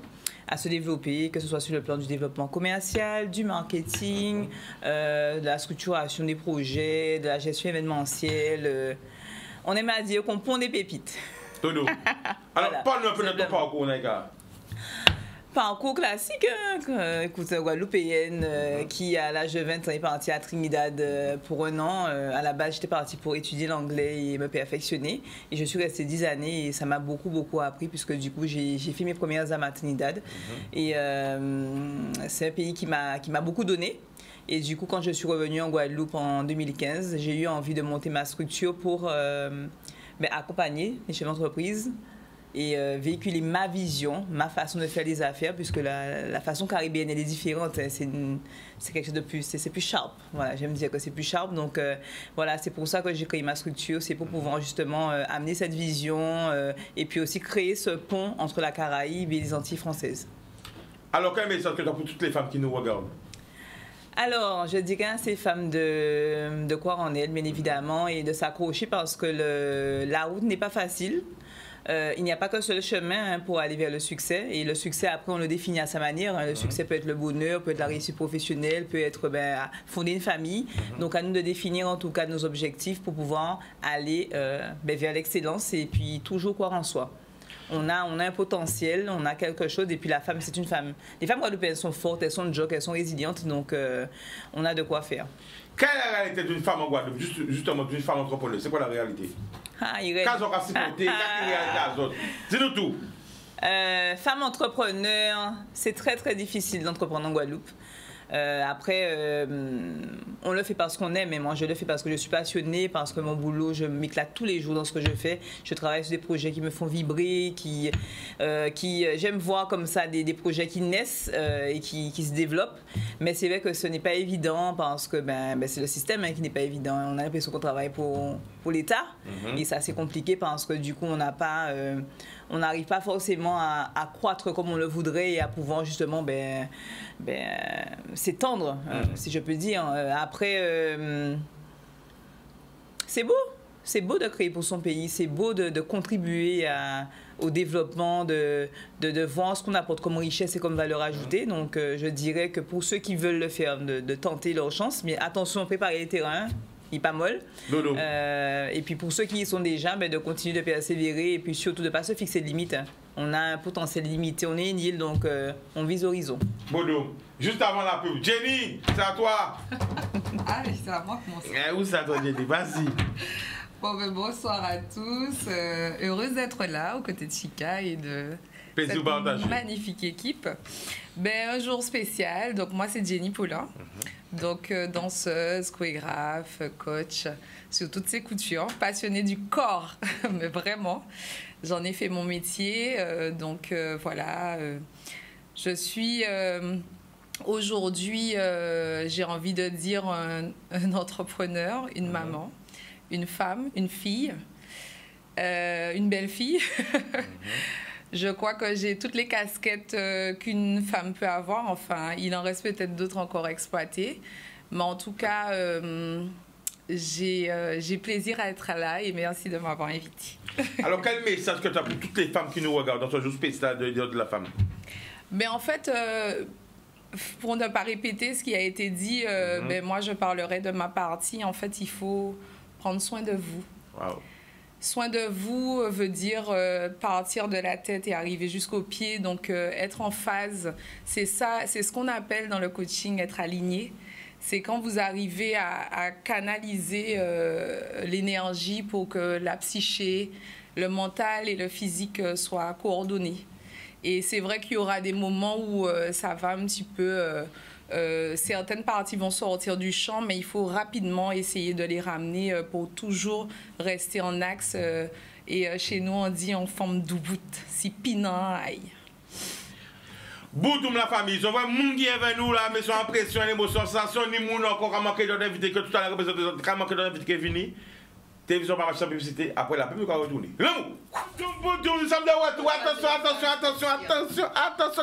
Speaker 7: à se développer, que ce soit sur le plan du développement commercial, du marketing, de la structuration des projets, de la gestion événementielle. On aime à dire qu'on pond des pépites.
Speaker 3: Doudou. Alors,
Speaker 7: Voilà.
Speaker 3: parle-nous un peu de ton parcours, Naïka.
Speaker 7: Parcours classique, hein. Écoute, Guadeloupéenne qui à l'âge de 20 ans est partie à Trinidad pour 1 an. À la base, j'étais partie pour étudier l'anglais et me perfectionner. Et je suis restée 10 années et ça m'a beaucoup appris puisque du coup, j'ai fait mes premières armes à Trinidad. Et c'est un pays qui m'a beaucoup donné. Et du coup, quand je suis revenue en Guadeloupe en 2015, j'ai eu envie de monter ma structure pour accompagner les chefs d'entreprise et véhiculer ma vision, ma façon de faire les affaires, puisque la façon caribéenne elle est différente. Hein, c'est quelque chose de plus, c'est plus sharp. Voilà, j'aime dire que c'est plus sharp. Donc voilà, c'est pour ça que j'ai créé ma structure, c'est pour pouvoir justement amener cette vision et puis aussi créer ce pont entre la Caraïbe et les Antilles françaises.
Speaker 3: Alors, quel message que tu as pour toutes les femmes qui nous regardent?
Speaker 7: Alors, je dirais à ces femmes de croire en elles, bien évidemment, et de s'accrocher parce que la route n'est pas facile. Il n'y a pas qu'un seul chemin pour aller vers le succès. Et le succès, après, on le définit à sa manière. Le succès peut être le bonheur, peut être la réussite professionnelle, peut être fonder une famille. Donc, à nous de définir en tout cas nos objectifs pour pouvoir aller vers l'excellence et puis toujours croire en soi. On a un potentiel, on a quelque chose, et puis la femme, c'est une femme. Les femmes guadeloupéennes sont fortes, elles sont joke, elles sont résilientes, donc on a de quoi faire.
Speaker 3: Quelle est la réalité d'une femme en Guadeloupe, justement d'une femme entrepreneuse? C'est quoi la réalité? Dis-nous tout.
Speaker 7: Femme entrepreneur, c'est très difficile d'entreprendre en Guadeloupe. Après, on le fait parce qu'on aime, mais moi je le fais parce que je suis passionnée, parce que mon boulot, je m'éclate tous les jours dans ce que je fais. Je travaille sur des projets qui me font vibrer, j'aime voir comme ça des projets qui naissent et qui se développent. Mais c'est vrai que ce n'est pas évident parce que c'est le système qui n'est pas évident. On a l'impression qu'on travaille pour l'État et ça c'est compliqué parce que du coup on n'arrive pas forcément à croître comme on le voudrait et à pouvoir justement s'étendre, si je peux dire. Après, c'est beau de créer pour son pays, c'est beau de contribuer au développement, de voir ce qu'on apporte comme richesse et comme valeur ajoutée. Donc, je dirais que pour ceux qui veulent le faire, de tenter leur chance, mais attention, préparer les terrains. Il n'est pas molle. Et puis pour ceux qui y sont déjà, de continuer de persévérer et puis surtout de ne pas se fixer de limites. On a un potentiel limité, on est une île, donc on vise l'horizon.
Speaker 3: Bodo, juste avant la pub, Jenny, c'est à toi.
Speaker 8: Ah, c'est à moi comment ça.
Speaker 3: Où c'est à toi, Jenny? Vas-y.
Speaker 8: Bonsoir à tous. Heureuse d'être là aux côtés de Chika et de
Speaker 3: cette
Speaker 8: magnifique équipe. Un jour spécial. Donc moi c'est Jenny Paulin. Donc danseuse, chorégraphe, coach sur toutes ces coutures, passionnée du corps, mais vraiment. J'en ai fait mon métier. Voilà. Je suis aujourd'hui, j'ai envie de dire un entrepreneur, une maman, une femme, une fille, une belle fille. Je crois que j'ai toutes les casquettes qu'une femme peut avoir. Enfin, il en reste peut-être d'autres encore exploitées. Mais en tout cas, j'ai plaisir à être là et merci de m'avoir invitée.
Speaker 3: Alors, quel message que tu as pour toutes les femmes qui nous regardent dans ce jour spécial de la femme?
Speaker 8: Mais en fait, pour ne pas répéter ce qui a été dit, moi, je parlerai de ma partie. En fait, il faut prendre soin de vous.
Speaker 3: Wow.
Speaker 8: Soin de vous veut dire partir de la tête et arriver jusqu'aux pieds. Donc, être en phase, c'est ça, c'est ce qu'on appelle dans le coaching être aligné. C'est quand vous arrivez à canaliser l'énergie pour que la psyché, le mental et le physique soient coordonnés. Et c'est vrai qu'il y aura des moments où ça va un petit peu... certaines parties vont sortir du champ, mais il faut rapidement essayer de les ramener pour toujours rester en axe. Et chez nous, on dit en forme d'oubout, si pinant aïe.
Speaker 3: Boutoum la famille, on voit moun qui est avec nous là, mais son impression, l'émotion, sensation, ni moun encore a manqué d'invité que tout à l'heure représente, a manqué d'invité qui est venu. Télévision par la publicité, après la pub, on va retourner. L'amour! Nous sommes de retour, attention,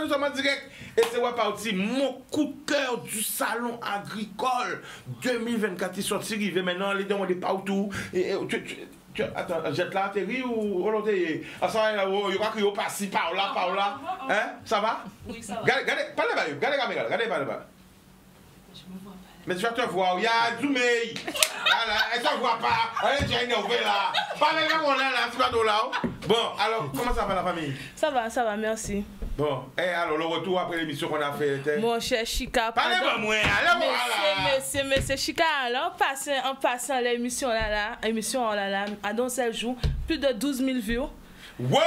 Speaker 3: nous sommes en direct. Et c'est parti, mon coup de cœur du salon agricole 2024 qui sorti, arrivé maintenant, les demandes partout. Attends, jette là, atterri ou l'autre? Ah, ça, il crois qu'il passe par là. Hein? Ça va?
Speaker 6: Oui, ça va.
Speaker 3: Regardez, parlez pas, regardez la caméra, regardez pas. Mais tu vas te voir, il y a Zoomé. Elle ne se voit pas. Elle est déjà énervée là. Parlez là, on est là, tu vas de là. Bon, alors, comment ça va la famille?
Speaker 9: Ça va, merci.
Speaker 3: Bon, et alors le retour après l'émission qu'on a fait.
Speaker 9: Mon cher Chika.
Speaker 3: Parlez-moi,
Speaker 9: Monsieur Chika, alors, en passant l'émission là, à dans 7 jours, plus de 12 000 vues.
Speaker 3: Ouais,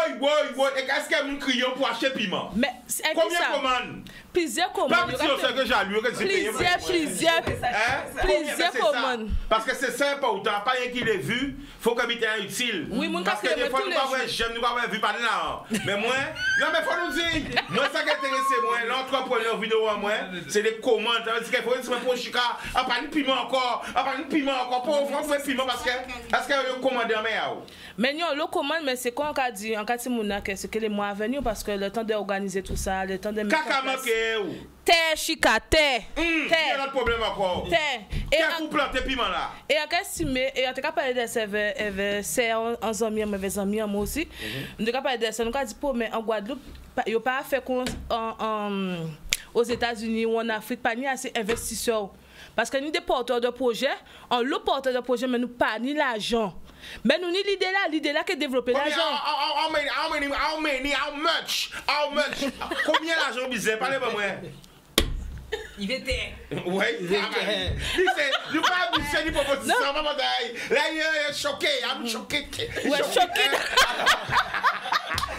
Speaker 3: et qu'est-ce qu'elle me crie pour acheter piment?
Speaker 9: Mais
Speaker 3: combien de commandes?
Speaker 9: Plusieurs commandes.
Speaker 3: Pas petit, c'est que j'ai lu,
Speaker 9: plusieurs commandes.
Speaker 3: Parce que c'est simple, tu n'as pas rien qui l'ait vu, il faut que c'est utile.
Speaker 9: Oui,
Speaker 3: parce que des fois, nous n'avons pas vu par là. Mais moi, non, mais il faut nous dire, moi, ça qui intéresse, moi, l'entrepreneur vidéo à moi, c'est les commandes. C'est qu'il faut dire, pour Chika, à pas de piment encore, pour offrir piment, parce que, est-ce qu'il y a un commandeur,
Speaker 9: mais non, le commande, mais c'est quoi on a dit en cas de c'est que les mois à venir parce que le temps d'organiser tout ça, le temps de mettre. Terre, Chika, terre.
Speaker 3: Il y a un problème encore.
Speaker 9: Terre.
Speaker 3: Et à vous planter piment là.
Speaker 9: Et à estimé, et à te parler de c'est en zamien, mais zamien moi aussi. On te parler de ça, nous a dit pour mais en Guadeloupe, il y a pas fait aux États-Unis ou en Afrique, pas ni assez investisseurs. Parce que nous des porteurs de projets, on le porteur de projet mais nous pas ni l'argent. Mais nous ni l'idée là qui développer l'argent.
Speaker 3: How much? Combien l'argent bizarre? Parlez-moi moi.
Speaker 7: Il était.
Speaker 3: Oui, il était. Nous pas habitués ni proposition, maman d'ailleurs. Là il est choqué, choqué.
Speaker 9: Ouais, choqué.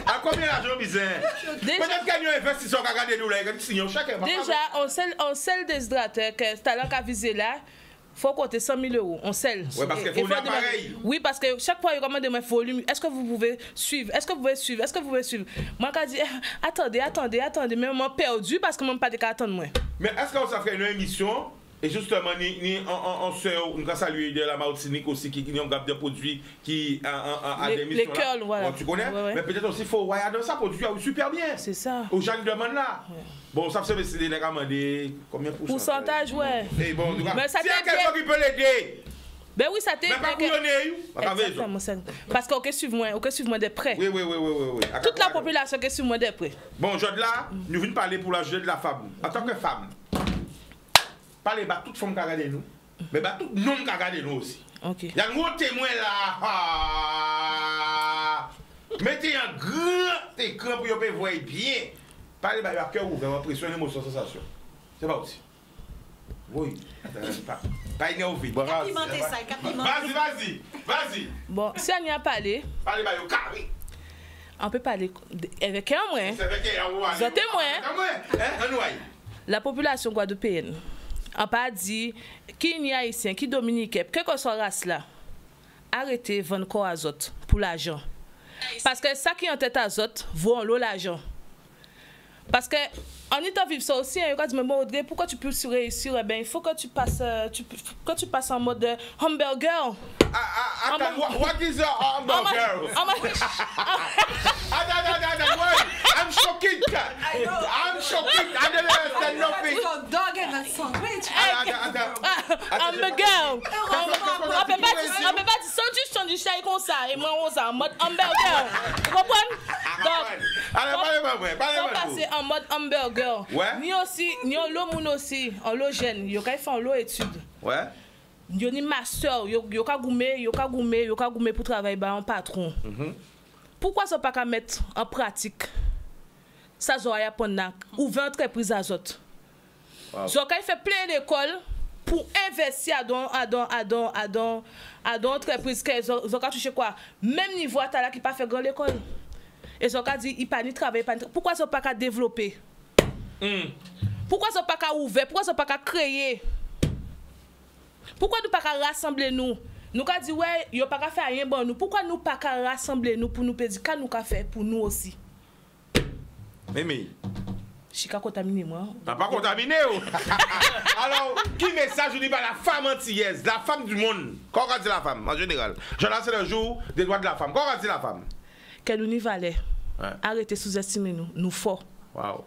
Speaker 3: À combien l'argent bizarre? Peut-être qu'il y a un investisseur qui a regardé nous là, il signe chacun.
Speaker 9: Déjà, on sait le déshydrateur que talent qu'a visé là. faut compter 100 000 euros, on sel.
Speaker 3: Ouais, parce qu'il faut un appareil.
Speaker 9: Oui, parce que chaque fois, il commande un volume. Est-ce que vous pouvez suivre? Est-ce que vous pouvez suivre? Est-ce que vous pouvez suivre? Moi, je dis, attendez, mais moi, perdu parce que moi, pas de cas attendre moi.
Speaker 3: Mais est-ce qu'on ça fait une émission? Et justement, on nous a salué de la Martinique aussi, qui ont des produits qui a des missions.
Speaker 9: Les curls, voilà.
Speaker 3: Bon, tu connais?
Speaker 9: Ouais.
Speaker 3: Mais peut-être aussi, il faut regarder ça, produit super bien.
Speaker 9: C'est ça.
Speaker 3: Aux gens qui demandent là. Ouais. Bon, ça c'est les recommander combien de
Speaker 9: pourcentage, ouais.
Speaker 3: Et bon, en tout cas,
Speaker 9: mais ça
Speaker 3: s'il y a quelqu'un qui peut l'aider.
Speaker 9: Ben oui, ça t'aide.
Speaker 3: Mais pas couillonner,
Speaker 9: exactement, parce qu'on peut suivre moi de près.
Speaker 3: Oui.
Speaker 9: Toute la population qui suit moi de près.
Speaker 3: Bon, je là, nous venons parler pour la jeune de la femme. En tant que femme, parler de toute femme qui a regardé nous, mais de tout nom qui a regardé nous aussi.
Speaker 9: Ok.
Speaker 3: Il y a un gros témoin là. Mettez un grand écran pour que vous voyez bien. Parlez de cœur ouvert, impression, émotion, sensation. C'est pas aussi. Oui. Pas énervé.
Speaker 4: Capimenter ça, capimenter.
Speaker 3: Vas-y.
Speaker 9: Bon, si on y a parlé.
Speaker 3: Parlez de carré.
Speaker 9: On peut parler avec un moins.
Speaker 3: C'est avec un moins.
Speaker 9: Vous témoin. La population guadeloupéenne. On pas dit qui n'y a haïtien, qui dominicain, quelle que soit race là. Arrêtez de vendre corps azote pour l'argent. Parce que ça qui est en tête azote vaut l'eau l'argent. Parce que en étant vivre ça aussi, il y a dit mais bon Audrey, pourquoi tu peux réussir? Eh bien, il faut que tu passes en mode hamburger.
Speaker 3: Attends, what is a hamburger? I'm shocked. I'm shocked. I don't understand nothing.
Speaker 4: Dog in that sandwich.
Speaker 9: Hamburger. On peut pas dire sandwich comme ça et moi on ça en mode hamburger. Vous comprenez? Donc, on passer en mode hamburger.
Speaker 3: Ouais.
Speaker 9: Ni aussi, ni en l'eau moun aussi, en l'eau jeune, yo ka fait en l'eau étude.
Speaker 3: Ouais.
Speaker 9: Yo ni master, yo ka goumer pour travailler ba un patron. Pourquoi ça pas qu'à mettre en pratique? Ça zo ya pendant ouvrir entreprise azote. So ka fait plein d'écoles pour investir à don entreprise que zo ka toucher quoi? Même niveau à là qui pas fait grand l'école. Et zo ka dit il pas ni travailler pas. Pourquoi ça pas qu'à développer? Pourquoi ça pas qu'à ouvrir? Pourquoi ça pas qu'à créer? Pourquoi nous pas qu'à rassembler nous? Nous ka dit ouais, yo pas qu'à faire rien bon nous. Pourquoi nous pas qu'à rassembler nous pour nous dire qu'à nous qu'à faire pour nous aussi?
Speaker 3: Mais
Speaker 9: je suis contaminé moi.
Speaker 3: T'as pas contaminé ou? Alors, qui message vous dit par la femme antillaise, la femme du monde? Qu'en dit la femme en général? Je lance le jour des droits de la femme. Qu'en dit la femme?
Speaker 9: Qu'elle nous n'y valait. Arrêtez sous-estimer nous forts.
Speaker 3: Wow.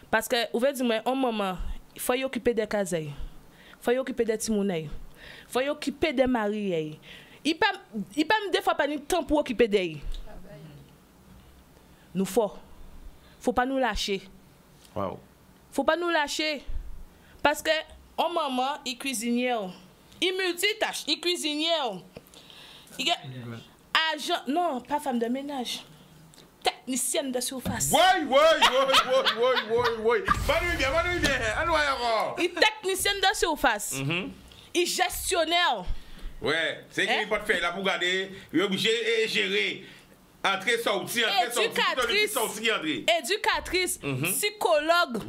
Speaker 9: Parce que, vous voyez, moi, un moment, il faut y occuper des cases, il faut y occuper des timounais, il faut y occuper des maris. Il pas des fois pas ni temps pour occuper des. Nous forts. Faut pas nous lâcher.
Speaker 3: Wow.
Speaker 9: Faut pas nous lâcher. Parce que, un moment, il cuisinier, il multitâche, il cuisinier, il agent, non, pas femme de ménage. Technicienne de surface.
Speaker 3: Oui. Bonne bien.
Speaker 9: Il technicienne de surface. Il gestionnaire.
Speaker 3: Ouais, c'est qu'il peut faire là pour garder, il est obligé de gérer. Entrer, sortir,
Speaker 9: éducatrice, psychologue,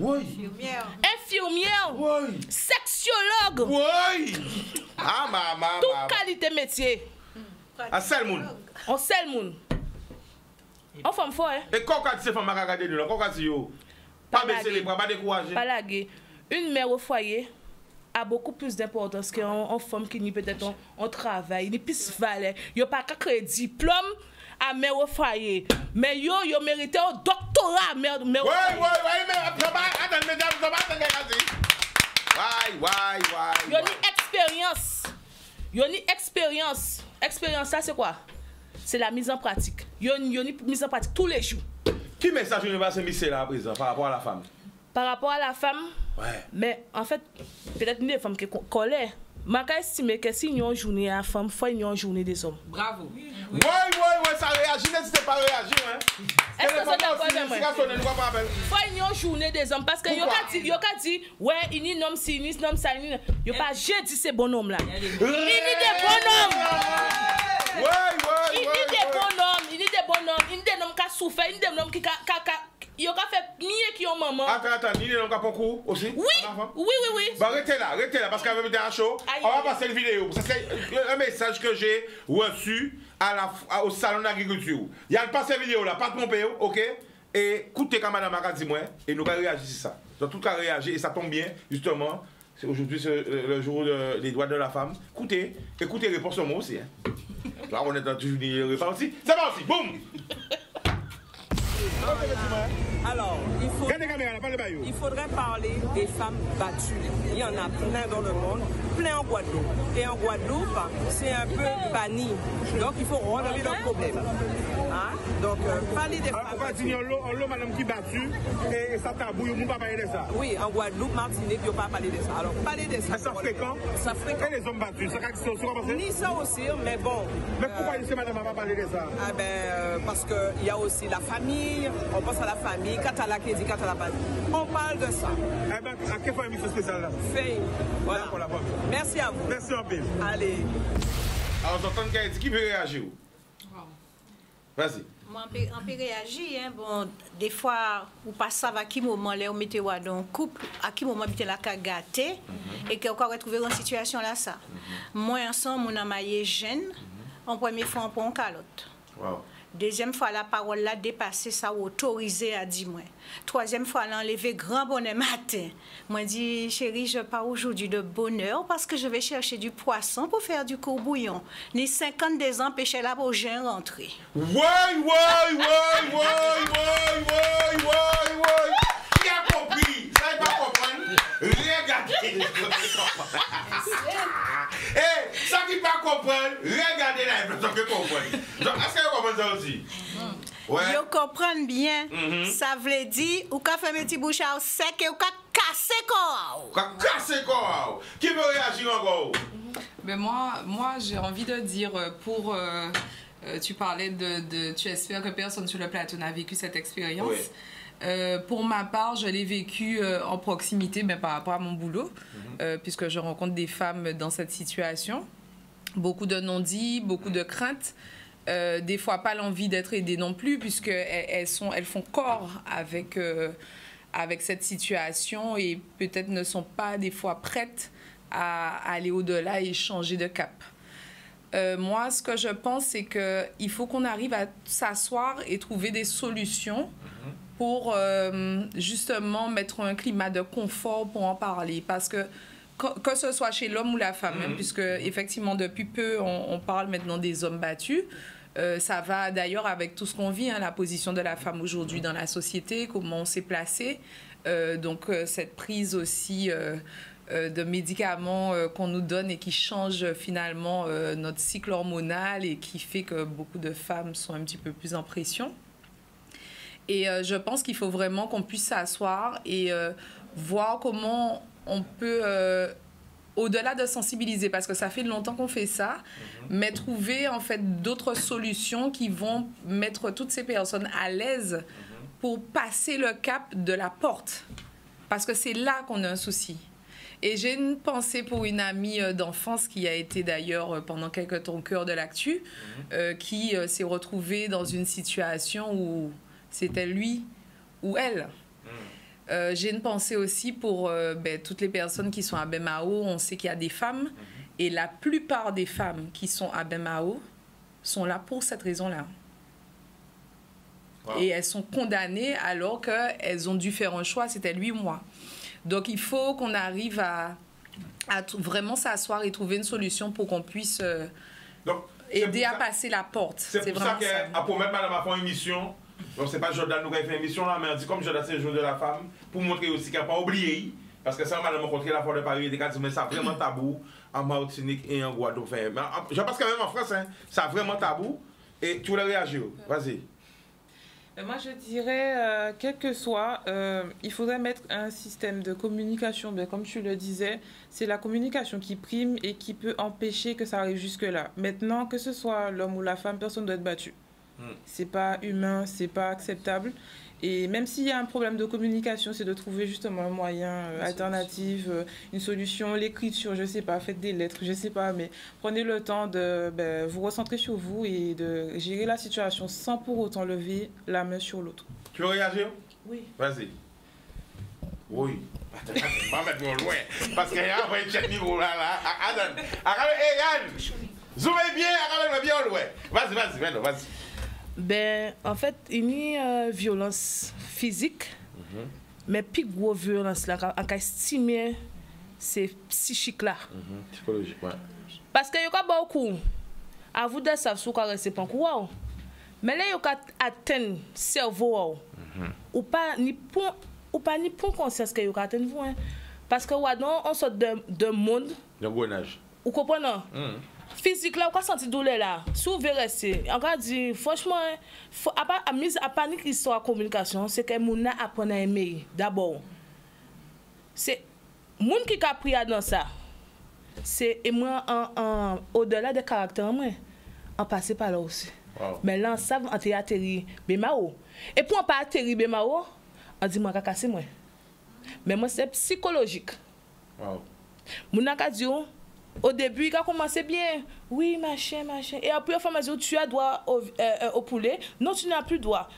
Speaker 9: infirmière, sexologue. Toute qualité métier.
Speaker 3: Un seul monde.
Speaker 9: Un seul monde. On femme fort, hein?
Speaker 3: Et quand c'est femme à regarder nous, quand c'est yo, pas baisser les bras, pas décourager.
Speaker 9: Pas laguer. Une mère au foyer a beaucoup plus d'importance qu'une femme qui n'y peut-être on travaille, ni plus valeur. Yo pas qu'à créer diplôme à mère au foyer. Mais yo mérité un doctorat mère au foyer.
Speaker 3: Mais attends,
Speaker 9: Yo ni expérience. Expérience ça c'est quoi? C'est la mise en pratique. Yo ni mise en pratique tous les jours.
Speaker 3: Qui message vous va se misser là à présent par rapport à la femme?
Speaker 9: Par rapport à la femme?
Speaker 3: Ouais.
Speaker 9: Mais en fait, peut-être une femme qui colère. Je estime que si nous avons une journée à la femme, il faut une journée des hommes.
Speaker 8: Bravo.
Speaker 3: Oui, ça réagit, n'hésitez pas à réagir.
Speaker 9: Est-ce que c'est d'accord avec moi? Il faut une journée des hommes parce que yo ka dit ouais, il y a un homme ci, il y a un homme ça, il n'y a pas j'ai dit ces bonhommes là. Il y a des bonhommes. Il y a des bonhommes qui souffrent, il y a des hommes qui Yo ka fait mieux qui ont maman.
Speaker 3: Attends, Nini, on a pas coup aussi?
Speaker 9: Oui.
Speaker 3: Bah, arrêtez là, parce qu'elle veut me dire un show. On va passer une vidéo. C'est un message que j'ai reçu au salon d'agriculture. Il y a passé vidéo là, pas de mon pays, ok? Et écoutez quand madame a dit moi, et nous allons réagir sur ça. Donc tout cas réagir, et ça tombe bien, justement. Aujourd'hui, c'est le jour des droits de la femme. Écoutez les réponses au mot aussi. Hein. Là, on est dans toujours les réponses aussi. C'est parti, boum!
Speaker 10: Alors, il faudrait parler des femmes battues. Il y en a plein dans le monde, plein en Guadeloupe. Et en Guadeloupe, c'est un peu banni. Donc, il faut relever le problème. Hein? Donc, parler des femmes battues.
Speaker 3: On madame qui battue et ça tabou, on ne peut pas parler de ça.
Speaker 10: Oui, en Guadeloupe, Martinique, il ne faut pas parler de ça. Alors, parler de ça.
Speaker 3: Ça fréquent?
Speaker 10: Ça fréquent.
Speaker 3: Et les hommes battus, ça c'est
Speaker 10: ni ça aussi, mais bon.
Speaker 3: Mais pourquoi madame va pas parler de ça?
Speaker 10: Ah ben, parce qu'il y a aussi la famille, on pense à la famille, Katala qui dit Katala pas. On parle de ça.
Speaker 3: Eh ben, à quelle fois émission spéciale là?
Speaker 10: Fait. Voilà. Merci à vous.
Speaker 3: Merci un peu.
Speaker 10: Allez.
Speaker 3: Alors, on entend qui veut réagir? Vas-y.
Speaker 4: Moi, on peut réagir. Hein. Bon, des fois, vous passez à quel moment là, vous mettez dans un couple, à quel moment vous mettez la gâté et que vous retrouvez dans une situation là. Ça. Moi, ensemble, on a maillé jeune. En première fois, on prend un calotte.
Speaker 3: Wow.
Speaker 4: Deuxième fois, la parole l'a dépassé, ça autorisé à dire moi. Troisième fois, elle a enlevé grand bonnet matin. Moi, dit, chérie, je pars aujourd'hui de bonne heure parce que je vais chercher du poisson pour faire du courbouillon. Ni 52 ans, pêcher là pour j'ai rentré.
Speaker 3: Ouais. Qui a compris? Ça, il va comprendre. Regardez. Eh, ça qui pas comprendre, regardez là, il faut que comprendre. Est-ce que vous comprenez ça aussi?
Speaker 4: Ouais. Vous comprenez bien. Ça veut dire, ou ka fait mes petits bouches à sec et ou ka casser corps.
Speaker 3: Qui veut réagir encore?
Speaker 8: Ben moi j'ai envie de dire pour tu parlais tu espères que personne sur le plateau n'a vécu cette expérience. Oui. Pour ma part, je l'ai vécu en proximité par rapport à mon boulot, puisque je rencontre des femmes dans cette situation. Beaucoup de non-dits, beaucoup de craintes. Des fois pas l'envie d'être aidée non plus, puisqu'elles font corps avec cette situation et peut-être ne sont pas des fois prêtes à aller au-delà et changer de cap. Moi, ce que je pense, c'est qu'il faut qu'on arrive à s'asseoir et trouver des solutions pour justement mettre un climat de confort pour en parler. Parce que ce soit chez l'homme ou la femme, puisque effectivement depuis peu on parle maintenant des hommes battus, ça va d'ailleurs avec tout ce qu'on vit, la position de la femme aujourd'hui dans la société, comment on s'est placé, donc cette prise aussi de médicaments qu'on nous donne et qui change finalement notre cycle hormonal et qui fait que beaucoup de femmes sont un petit peu plus en pression. Et je pense qu'il faut vraiment qu'on puisse s'asseoir et voir comment on peut, au-delà de sensibiliser, parce que ça fait longtemps qu'on fait ça, mais trouver en fait d'autres solutions qui vont mettre toutes ces personnes à l'aise pour passer le cap de la porte. Parce que c'est là qu'on a un souci. Et j'ai une pensée pour une amie d'enfance qui a été d'ailleurs pendant quelques temps au cœur de l'actu, qui s'est retrouvée dans une situation où c'était lui ou elle. J'ai une pensée aussi pour toutes les personnes qui sont à Bemao. On sait qu'il y a des femmes et la plupart des femmes qui sont à Bemao sont là pour cette raison-là. Wow. Et elles sont condamnées alors qu'elles ont dû faire un choix, c'était lui ou moi. Donc il faut qu'on arrive à vraiment s'asseoir et trouver une solution pour qu'on puisse aider à passer la porte.
Speaker 3: C'est pour ça qu'après mettre madame à faire une émission. Donc c'est pas Jordan nous qui a fait une émission là, mais on dit comme Jordan c'est le jour de la femme, pour montrer aussi qu'il n'a pas oublié, parce que ça m'a rencontré la fois de Paris, des cas mais ça vraiment tabou en Martinique et en Guadeloupe. Mais je pense quand même en France, ça vraiment tabou, et tu voulais réagir, vas-y.
Speaker 6: Moi je dirais, quel que soit, il faudrait mettre un système de communication, bien, comme tu le disais, c'est la communication qui prime et qui peut empêcher que ça arrive jusque-là. Maintenant, que ce soit l'homme ou la femme, personne ne doit être battu. C'est pas humain, c'est pas acceptable. Et même s'il y a un problème de communication, c'est de trouver justement un moyen alternatif, une solution, l'écriture, je sais pas, faites des lettres, je sais pas, mais prenez le temps de vous recentrer sur vous et de gérer la situation sans pour autant lever la main sur l'autre.
Speaker 3: Tu veux réagir?
Speaker 9: Oui.
Speaker 3: Vas-y. Oui. Attends, je vais mettre loin. Parce qu'il y a un check niveau là. Attends. Hé, Yann. Zoomez bien, arrête bien loin. Vas-y.
Speaker 9: Ben, en fait, il y a une violence physique, mais plus grosse violence là, on peut estimer, c'est psychique là.
Speaker 3: Psychologique, ouais.
Speaker 9: Parce que il y a beaucoup. À vous de savoir si vous restez pas en mais là, il y a atteindre le cerveau. Ou pas ni pour conscience que vous atteindre vous. Parce que on sort de monde.
Speaker 3: De bon âge.
Speaker 9: Vous comprenez? Physique là, vous sentez douleur là. Si vous restez, on va dire, franchement, à panique histoire de communication, c'est que moun apprend à aimer d'abord. C'est moun qui a pris dans ça. C'est moi au-delà des caractères, moi, on passe par là aussi. Wow. Mais là, ça, on a atterri Bemao. Et pour on pas atterri Bemao, on dit moi qu'à casser moi. Mais moi c'est psychologique. Wow. Moun a dit au début, il a commencé bien. Oui, machin. Et après, il m'a dit, tu as droit au poulet. Non, tu n'as plus droit.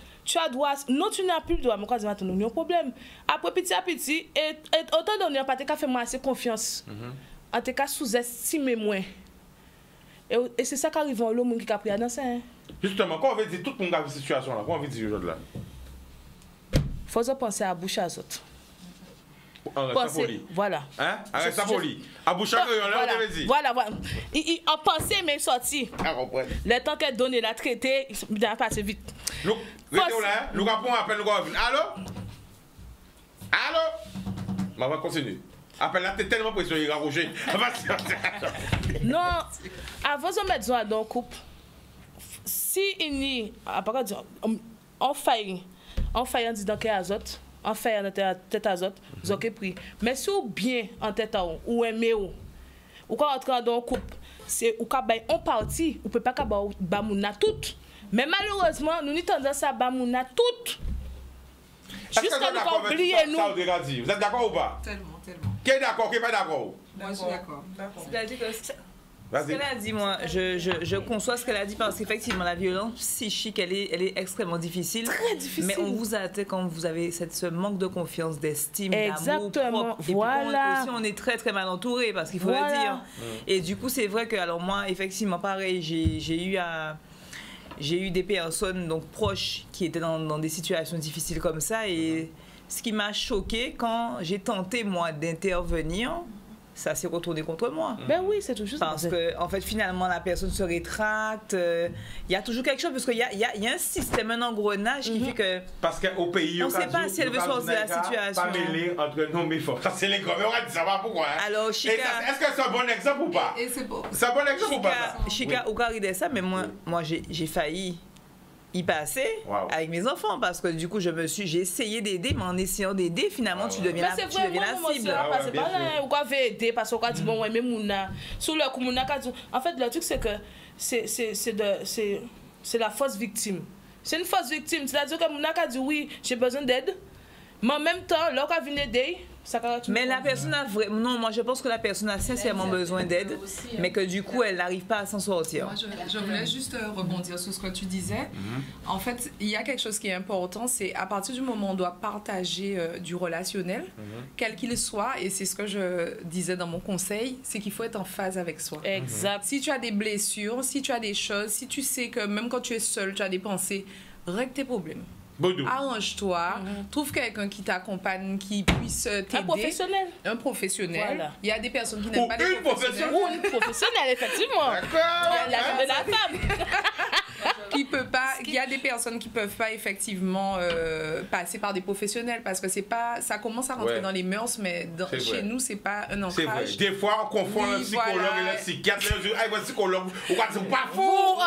Speaker 9: Non, tu n'as plus droit. Mais quand je dis, il y a un problème. Après, petit à petit, et autant donné, on n'a pas fait moi assez confiance. En tout cas, sous-estimer moins. Et c'est ça qui arrive au monde qui a pris à danser.
Speaker 3: Justement, quand on veut dire tout le monde a cette situation-là, comment on veut dire aujourd'hui là?
Speaker 9: Il faut penser à boucher à autres. Voilà.
Speaker 3: Hein? Arrête ça poli. À boucher à là, on veut dire.
Speaker 9: Voilà. Il en pensait, mais il sorti. Le temps qu'elle donne la traité, il a passé vite.
Speaker 3: Nous avons un appel, nous avons Allô? On va continuer. Appelle là, t'es tellement pressionné, Roger.
Speaker 9: Non, avant de mettre dans le couple, si il y a, on faillit en disant qu'il y a azote, on faillit en tête azote, vous avez pris. Mais si vous bien en tête ou aimez ou quand entrer dans le couple, c'est ou on parti, ou peut pas bamouna toutes. Mais malheureusement, nous avons tendance à bamouna toutes. Jusqu'à nous oublier nous.
Speaker 3: Vous êtes d'accord ou pas?
Speaker 8: Tellement.
Speaker 3: Qui est d'accord, qui n'est pas d'accord?
Speaker 8: Moi, je suis d'accord.
Speaker 7: C'est-à-dire que ce qu'elle a dit, moi, je conçois ce qu'elle a dit parce qu'effectivement, la violence psychique, elle est extrêmement difficile.
Speaker 9: Très difficile.
Speaker 7: Mais on vous atteint quand vous avez ce manque de confiance, d'estime,
Speaker 9: d'amour propre.
Speaker 7: Et
Speaker 9: voilà.
Speaker 7: puis aussi, on est très, très mal entouré parce qu'il faut le dire. Et du coup, c'est vrai que, alors moi, effectivement, pareil, j'ai eu des personnes donc, proches qui étaient dans des situations difficiles comme ça. Et ce qui m'a choqué quand j'ai tenté, moi, d'intervenir, ça s'est retourné contre moi.
Speaker 9: Ben oui, c'est tout juste.
Speaker 7: Parce que, en fait, finalement, la personne se rétracte. Il y a toujours quelque chose, parce qu'il y a un système, un engrenage qui fait que.
Speaker 3: Parce qu'au pays,
Speaker 7: on ne sait pas si elle veut sortir de la situation.
Speaker 3: Pas mêler entre non mais fort. Ça, c'est les grands. Mais on va dire ça va pourquoi.
Speaker 7: Alors, Chika.
Speaker 3: Est-ce que c'est un bon exemple ou pas? C'est un bon exemple ou pas?
Speaker 7: Chika, au cas de ça, mais moi j'ai failli y passer avec mes enfants parce que du coup j'ai essayé d'aider, mais en essayant d'aider finalement tu deviens la cible.
Speaker 9: C'est pas là ou quoi aider parce qu'on dit bon ouais mais mouna sur le coup mouna en fait le truc c'est que c'est la fausse victime. C'est une fausse victime, c'est-à-dire que mouna a dit oui, j'ai besoin d'aide. Mais en même temps, là quand vient aider, ça
Speaker 7: mais la personne a vraiment non, moi je pense que la personne a sincèrement besoin d'aide, mais que du coup elle n'arrive pas à s'en sortir.
Speaker 8: Moi, je voulais juste rebondir sur ce que tu disais. En fait, il y a quelque chose qui est important, c'est à partir du moment où on doit partager du relationnel, quel qu'il soit, et c'est ce que je disais dans mon conseil, c'est qu'il faut être en phase avec soi.
Speaker 9: Exact.
Speaker 8: Si tu as des blessures, si tu as des choses, si tu sais que même quand tu es seul, tu as des pensées, règle tes problèmes. Arrange-toi, trouve quelqu'un qui t'accompagne, qui puisse t'aider. Un professionnel.
Speaker 9: Voilà.
Speaker 8: Il y a des personnes qui n'aiment pas les professionnels.
Speaker 9: Ou une professionnelle, effectivement.
Speaker 3: D'accord.
Speaker 9: Il y a la femme.
Speaker 8: Il y a des personnes qui peuvent pas effectivement passer par des professionnels parce que c'est pas, ça commence à rentrer dans les mœurs, mais chez nous c'est pas un ancrage.
Speaker 3: C'est vrai. Des fois on confond le psychologue et le psychiatre. Le psychologue, c'est pas fou.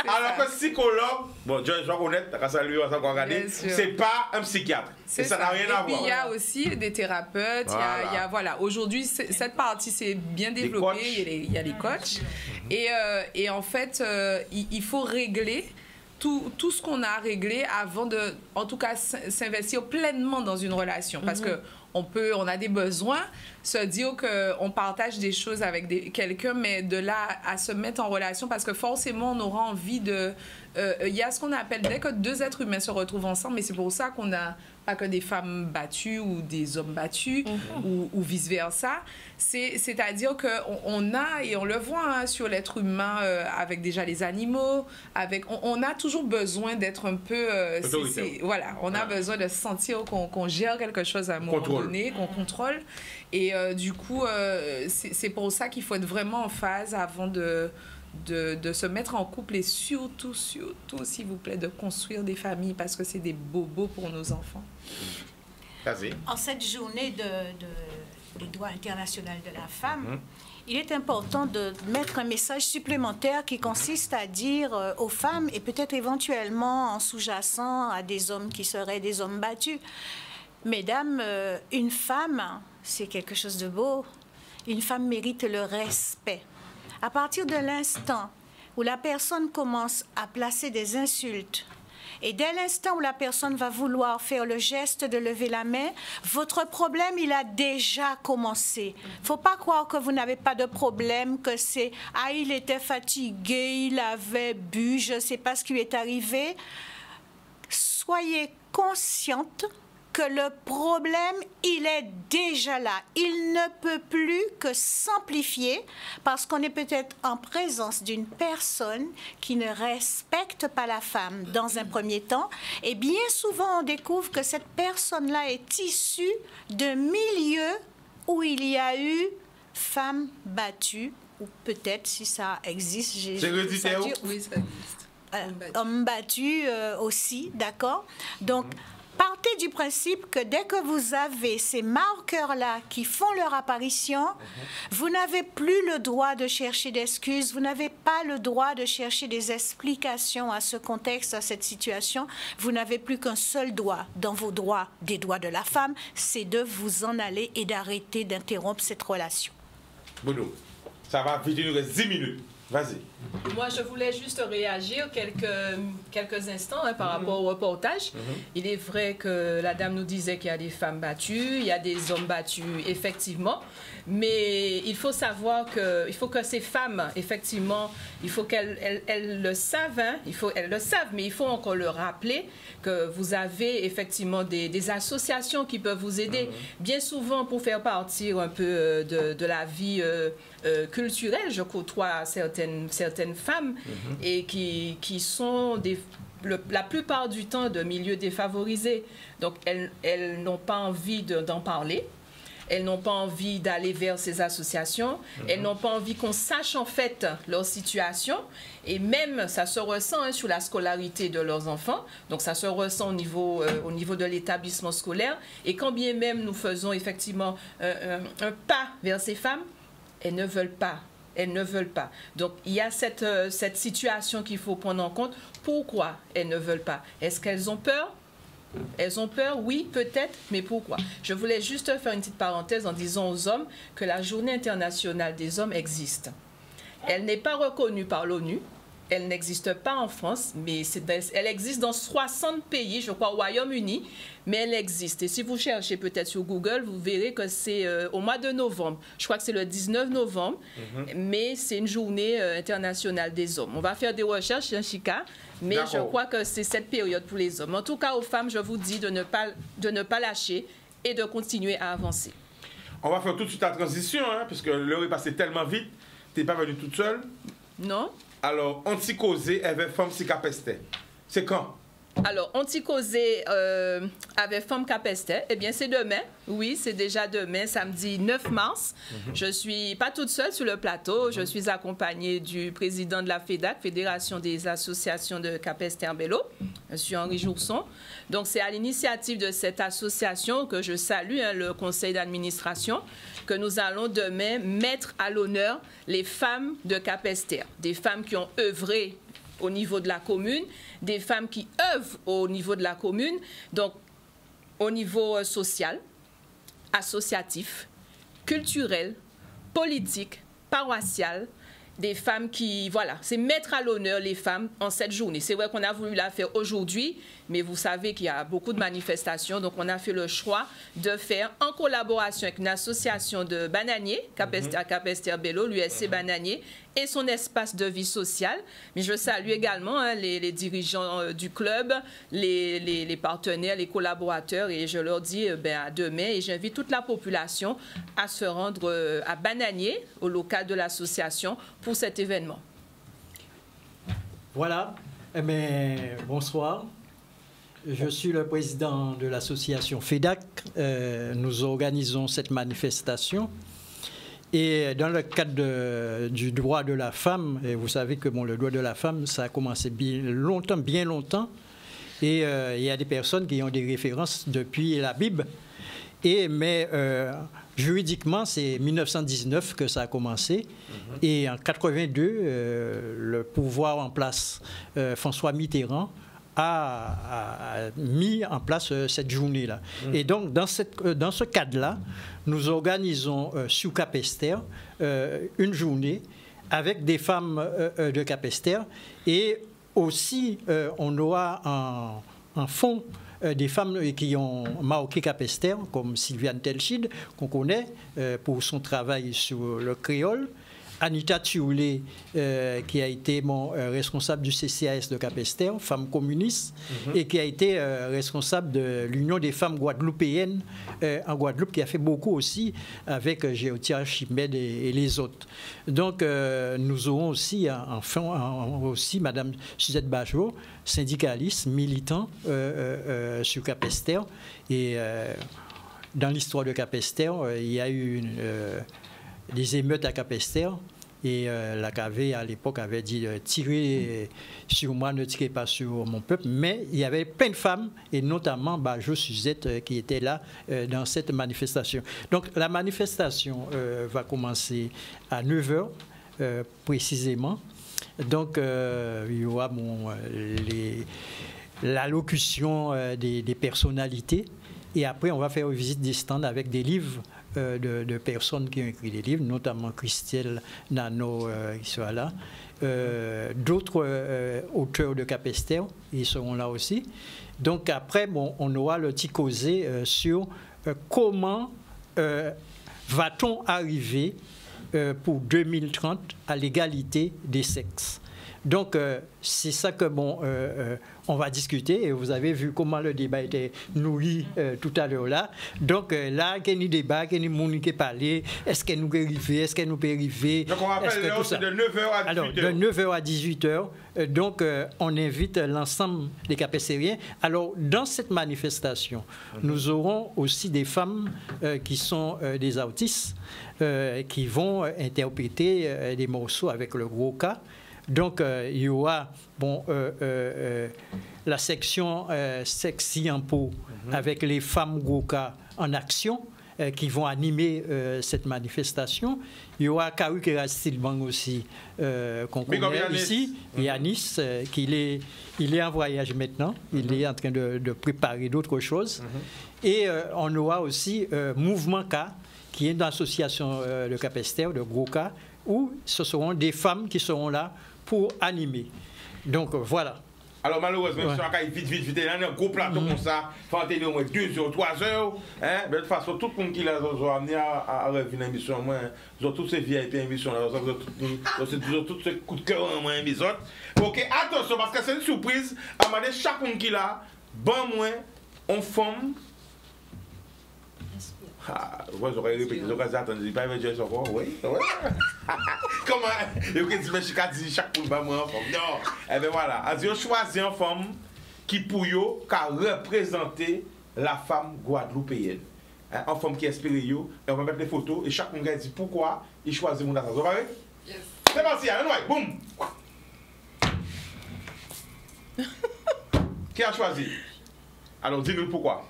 Speaker 3: Alors que psychologue, bon, je vais connaître, t'as qu'à saluer, on va regarder, c'est pas un psychiatre. Et ça n'a rien à voir.
Speaker 8: Et puis il y a aussi des thérapeutes. Voilà. Aujourd'hui, cette partie s'est bien développée. Il y a les coachs. Et en fait, il faut régler tout ce qu'on a à régler avant de, en tout cas, s'investir pleinement dans une relation. Parce que on a des besoins, se dire qu'on partage des choses avec quelqu'un, mais de là à se mettre en relation, parce que forcément, on aura envie de... Il y a ce qu'on appelle, dès que deux êtres humains se retrouvent ensemble, mais c'est pour ça qu'on n'a pas que des femmes battues ou des hommes battus, ou vice-versa. C'est-à-dire qu'on a, et on le voit hein, sur l'être humain, avec déjà les animaux, on a toujours besoin d'être un peu... voilà, on a besoin de sentir qu'on gère quelque chose à un moment donné, qu'on contrôle. Et du coup, c'est pour ça qu'il faut être vraiment en phase avant de se mettre en couple et surtout, s'il vous plaît, de construire des familles parce que c'est des bobos pour nos enfants.
Speaker 3: Vas-y.
Speaker 4: En cette journée des droits internationaux de la femme, il est important de mettre un message supplémentaire qui consiste à dire aux femmes, et peut-être éventuellement en sous-jacent à des hommes qui seraient des hommes battus, mesdames, une femme, c'est quelque chose de beau. Une femme mérite le respect. À partir de l'instant où la personne commence à placer des insultes, et dès l'instant où la personne va vouloir faire le geste de lever la main, votre problème, il a déjà commencé. Il ne faut pas croire que vous n'avez pas de problème, que c'est « Ah, il était fatigué, il avait bu, je ne sais pas ce qui lui est arrivé ». Soyez consciente que le problème, il est déjà là. Il ne peut plus que s'amplifier parce qu'on est peut-être en présence d'une personne qui ne respecte pas la femme dans un premier temps. Et bien souvent, on découvre que cette personne-là est issue de milieux où il y a eu femmes battues, ou peut-être, si ça existe,
Speaker 3: c'est héréditaire.
Speaker 8: Oui, ça existe.
Speaker 4: Hommes battus aussi, d'accord? Donc, partez du principe que dès que vous avez ces marqueurs-là qui font leur apparition, vous n'avez plus le droit de chercher d'excuses, vous n'avez pas le droit de chercher des explications à ce contexte, à cette situation. Vous n'avez plus qu'un seul droit dans vos droits, des droits de la femme, c'est de vous en aller et d'arrêter d'interrompre cette relation.
Speaker 3: Bruno, ça va vite, il nous reste 10 minutes. Vas-y.
Speaker 5: Moi, je voulais juste réagir quelques instants hein, par rapport au reportage. Il est vrai que la dame nous disait qu'il y a des femmes battues, il y a des hommes battus, effectivement. Mais il faut savoir il faut que ces femmes, effectivement, il faut qu'elles le savent. Hein, elles le savent, mais il faut encore le rappeler que vous avez effectivement des associations qui peuvent vous aider. Bien souvent, pour faire partir un peu de la vie culturelle, je côtoie certaines femmes et qui sont la plupart du temps de milieux défavorisés. Donc, elles n'ont pas envie d'en parler. Elles n'ont pas envie d'aller vers ces associations. Elles n'ont pas envie qu'on sache en fait leur situation. Et même, ça se ressent hein, sur la scolarité de leurs enfants. Donc, ça se ressent au niveau de l'établissement scolaire. Et quand bien même nous faisons effectivement un pas vers ces femmes, elles ne veulent pas. Elles ne veulent pas. Donc, il y a cette situation qu'il faut prendre en compte. Pourquoi elles ne veulent pas? Est-ce qu'elles ont peur? Elles ont peur, oui, peut-être, mais pourquoi? Je voulais juste faire une petite parenthèse en disant aux hommes que la Journée internationale des hommes existe. Elle n'est pas reconnue par l'ONU. Elle n'existe pas en France, mais elle existe dans 60 pays, je crois, au Royaume-Uni, mais elle existe. Et si vous cherchez peut-être sur Google, vous verrez que c'est au mois de novembre. Je crois que c'est le 19 novembre, mais c'est une journée internationale des hommes. On va faire des recherches, hein, Chika, mais je crois que c'est cette période pour les hommes. En tout cas, aux femmes, je vous dis de ne pas lâcher et de continuer à avancer.
Speaker 3: On va faire tout de suite la transition, hein, parce que l'heure est passée tellement vite. Tu n'es pas venue toute seule?
Speaker 5: Non.
Speaker 3: Alors, Anticosé avec Femme si Capesté. C'est quand?
Speaker 5: Alors, Anticosé avec Femme Capesté, eh bien, c'est demain. Oui, c'est déjà demain, samedi 9 mars. Je ne suis pas toute seule sur le plateau. Je suis accompagnée du président de la FEDAC, Fédération des associations de Capesterre-Belle-Eau, M. Henri Jourson. Donc, c'est à l'initiative de cette association que je salue, hein, le conseil d'administration, que nous allons demain mettre à l'honneur les femmes de Capesterre, des femmes qui ont œuvré au niveau de la commune, des femmes qui œuvrent au niveau de la commune, donc au niveau social, associatif, culturel, politique, paroissial des femmes qui, voilà, c'est mettre à l'honneur les femmes en cette journée. C'est vrai qu'on a voulu la faire aujourd'hui, mais vous savez qu'il y a beaucoup de manifestations, donc on a fait le choix de faire en collaboration avec une association de bananiers, Capesterre-Belle-Eau, l'USC Bananier, et son espace de vie sociale. Mais je salue également les dirigeants du club, les partenaires, les collaborateurs, et je leur dis à demain, et j'invite toute la population à se rendre à Bananier, au local de l'association, pour cet événement.
Speaker 11: Voilà, bonsoir. Je suis le président de l'association FEDAC. Nous organisons cette manifestation. Et dans le cadre du droit de la femme, et vous savez que le droit de la femme, ça a commencé bien longtemps. Et il y a des personnes qui ont des références depuis la Bible. Mais juridiquement, c'est 1919 que ça a commencé. Et en 82, le pouvoir en place, François Mitterrand, a mis en place cette journée-là. Et donc, dans ce cadre-là, nous organisons sur Capesterre une journée avec des femmes de Capesterre. Et aussi, on aura en fond des femmes qui ont marqué Capesterre, comme Sylviane Telchid, qu'on connaît pour son travail sur le créole. Anita Thioulé, qui a été responsable du CCAS de Capesterre, femme communiste, et qui a été responsable de l'Union des femmes guadeloupéennes en Guadeloupe, qui a fait beaucoup aussi avec Géotia Chimède et les autres. Donc, nous aurons aussi, aussi Mme Suzette Bajot, syndicaliste, militant sur Capesterre. Et dans l'histoire de Capesterre, il y a eu des émeutes à Capesterre. Et la CAV, à l'époque, avait dit « tirez sur moi, ne tirez pas sur mon peuple ». Mais il y avait plein de femmes, et notamment Bajot Suzette, qui étaient là dans cette manifestation. Donc la manifestation va commencer à 9h précisément. Donc il y aura l'allocution des personnalités. Et après, on va faire une visite des stands avec des livres de personnes qui ont écrit des livres, notamment Christelle Nano, qui sera là. D'autres auteurs de Capesterre, ils seront là aussi. Donc après, on aura le petit causé sur comment va-t-on arriver pour 2030 à l'égalité des sexes. Donc, c'est ça que, on va discuter. Et vous avez vu comment le débat était nourri tout à l'heure là. Donc, là, il y a un débat, il y a un monde qui parle. Est-ce qu'elle nous peut arriver? Est-ce qu'elle nous peut arriver?
Speaker 3: Donc, on rappelle l'heure, c'est de 9h à 18h.
Speaker 11: Alors, de 9h à 18h. Donc, on invite l'ensemble des Capestériens. Alors, dans cette manifestation, nous aurons aussi des femmes qui sont des autistes, qui vont interpréter des morceaux avec le gros cas. Donc, il y aura la section Sexy en peau avec les femmes Goka en action qui vont animer cette manifestation. Il y aura Karu Kerastilbang aussi qu'on connaît ici, Yanis, il est en voyage maintenant, il est en train de préparer d'autres choses. Et on aura aussi Mouvement K, qui est une association de Capesterre, de Goka, où ce seront des femmes qui seront là pour animer. Donc voilà.
Speaker 3: Alors malheureusement, si on a vite, il y a un gros plateau comme ça, il faut attendre au moins 2 heures, 3 heures. Mais de toute façon, tout le monde qui l'a amené à revenir à l'émission, ils ont tous ces VIP émissions, ils ont tous ces coups de cœur en émission. Ok, attention, parce que c'est une surprise, à demander chaque monde qui l'a, bon moins, on forme. Ah, moi j'aurais répété, j'aurais attendu, pas dire ça encore, oui, oui. Comment, il y a dit chaque poule va moi en forme. Non, eh bien voilà, on choisit une femme qui pour eux, qui représenter la femme guadeloupéenne. Une femme qui inspire eux, et on va mettre des photos, et chaque monde dit pourquoi il choisit mon assassin. Vous voyez? Yes. C'est parti, allez, boum! Qui a choisi? Alors dis-nous pourquoi.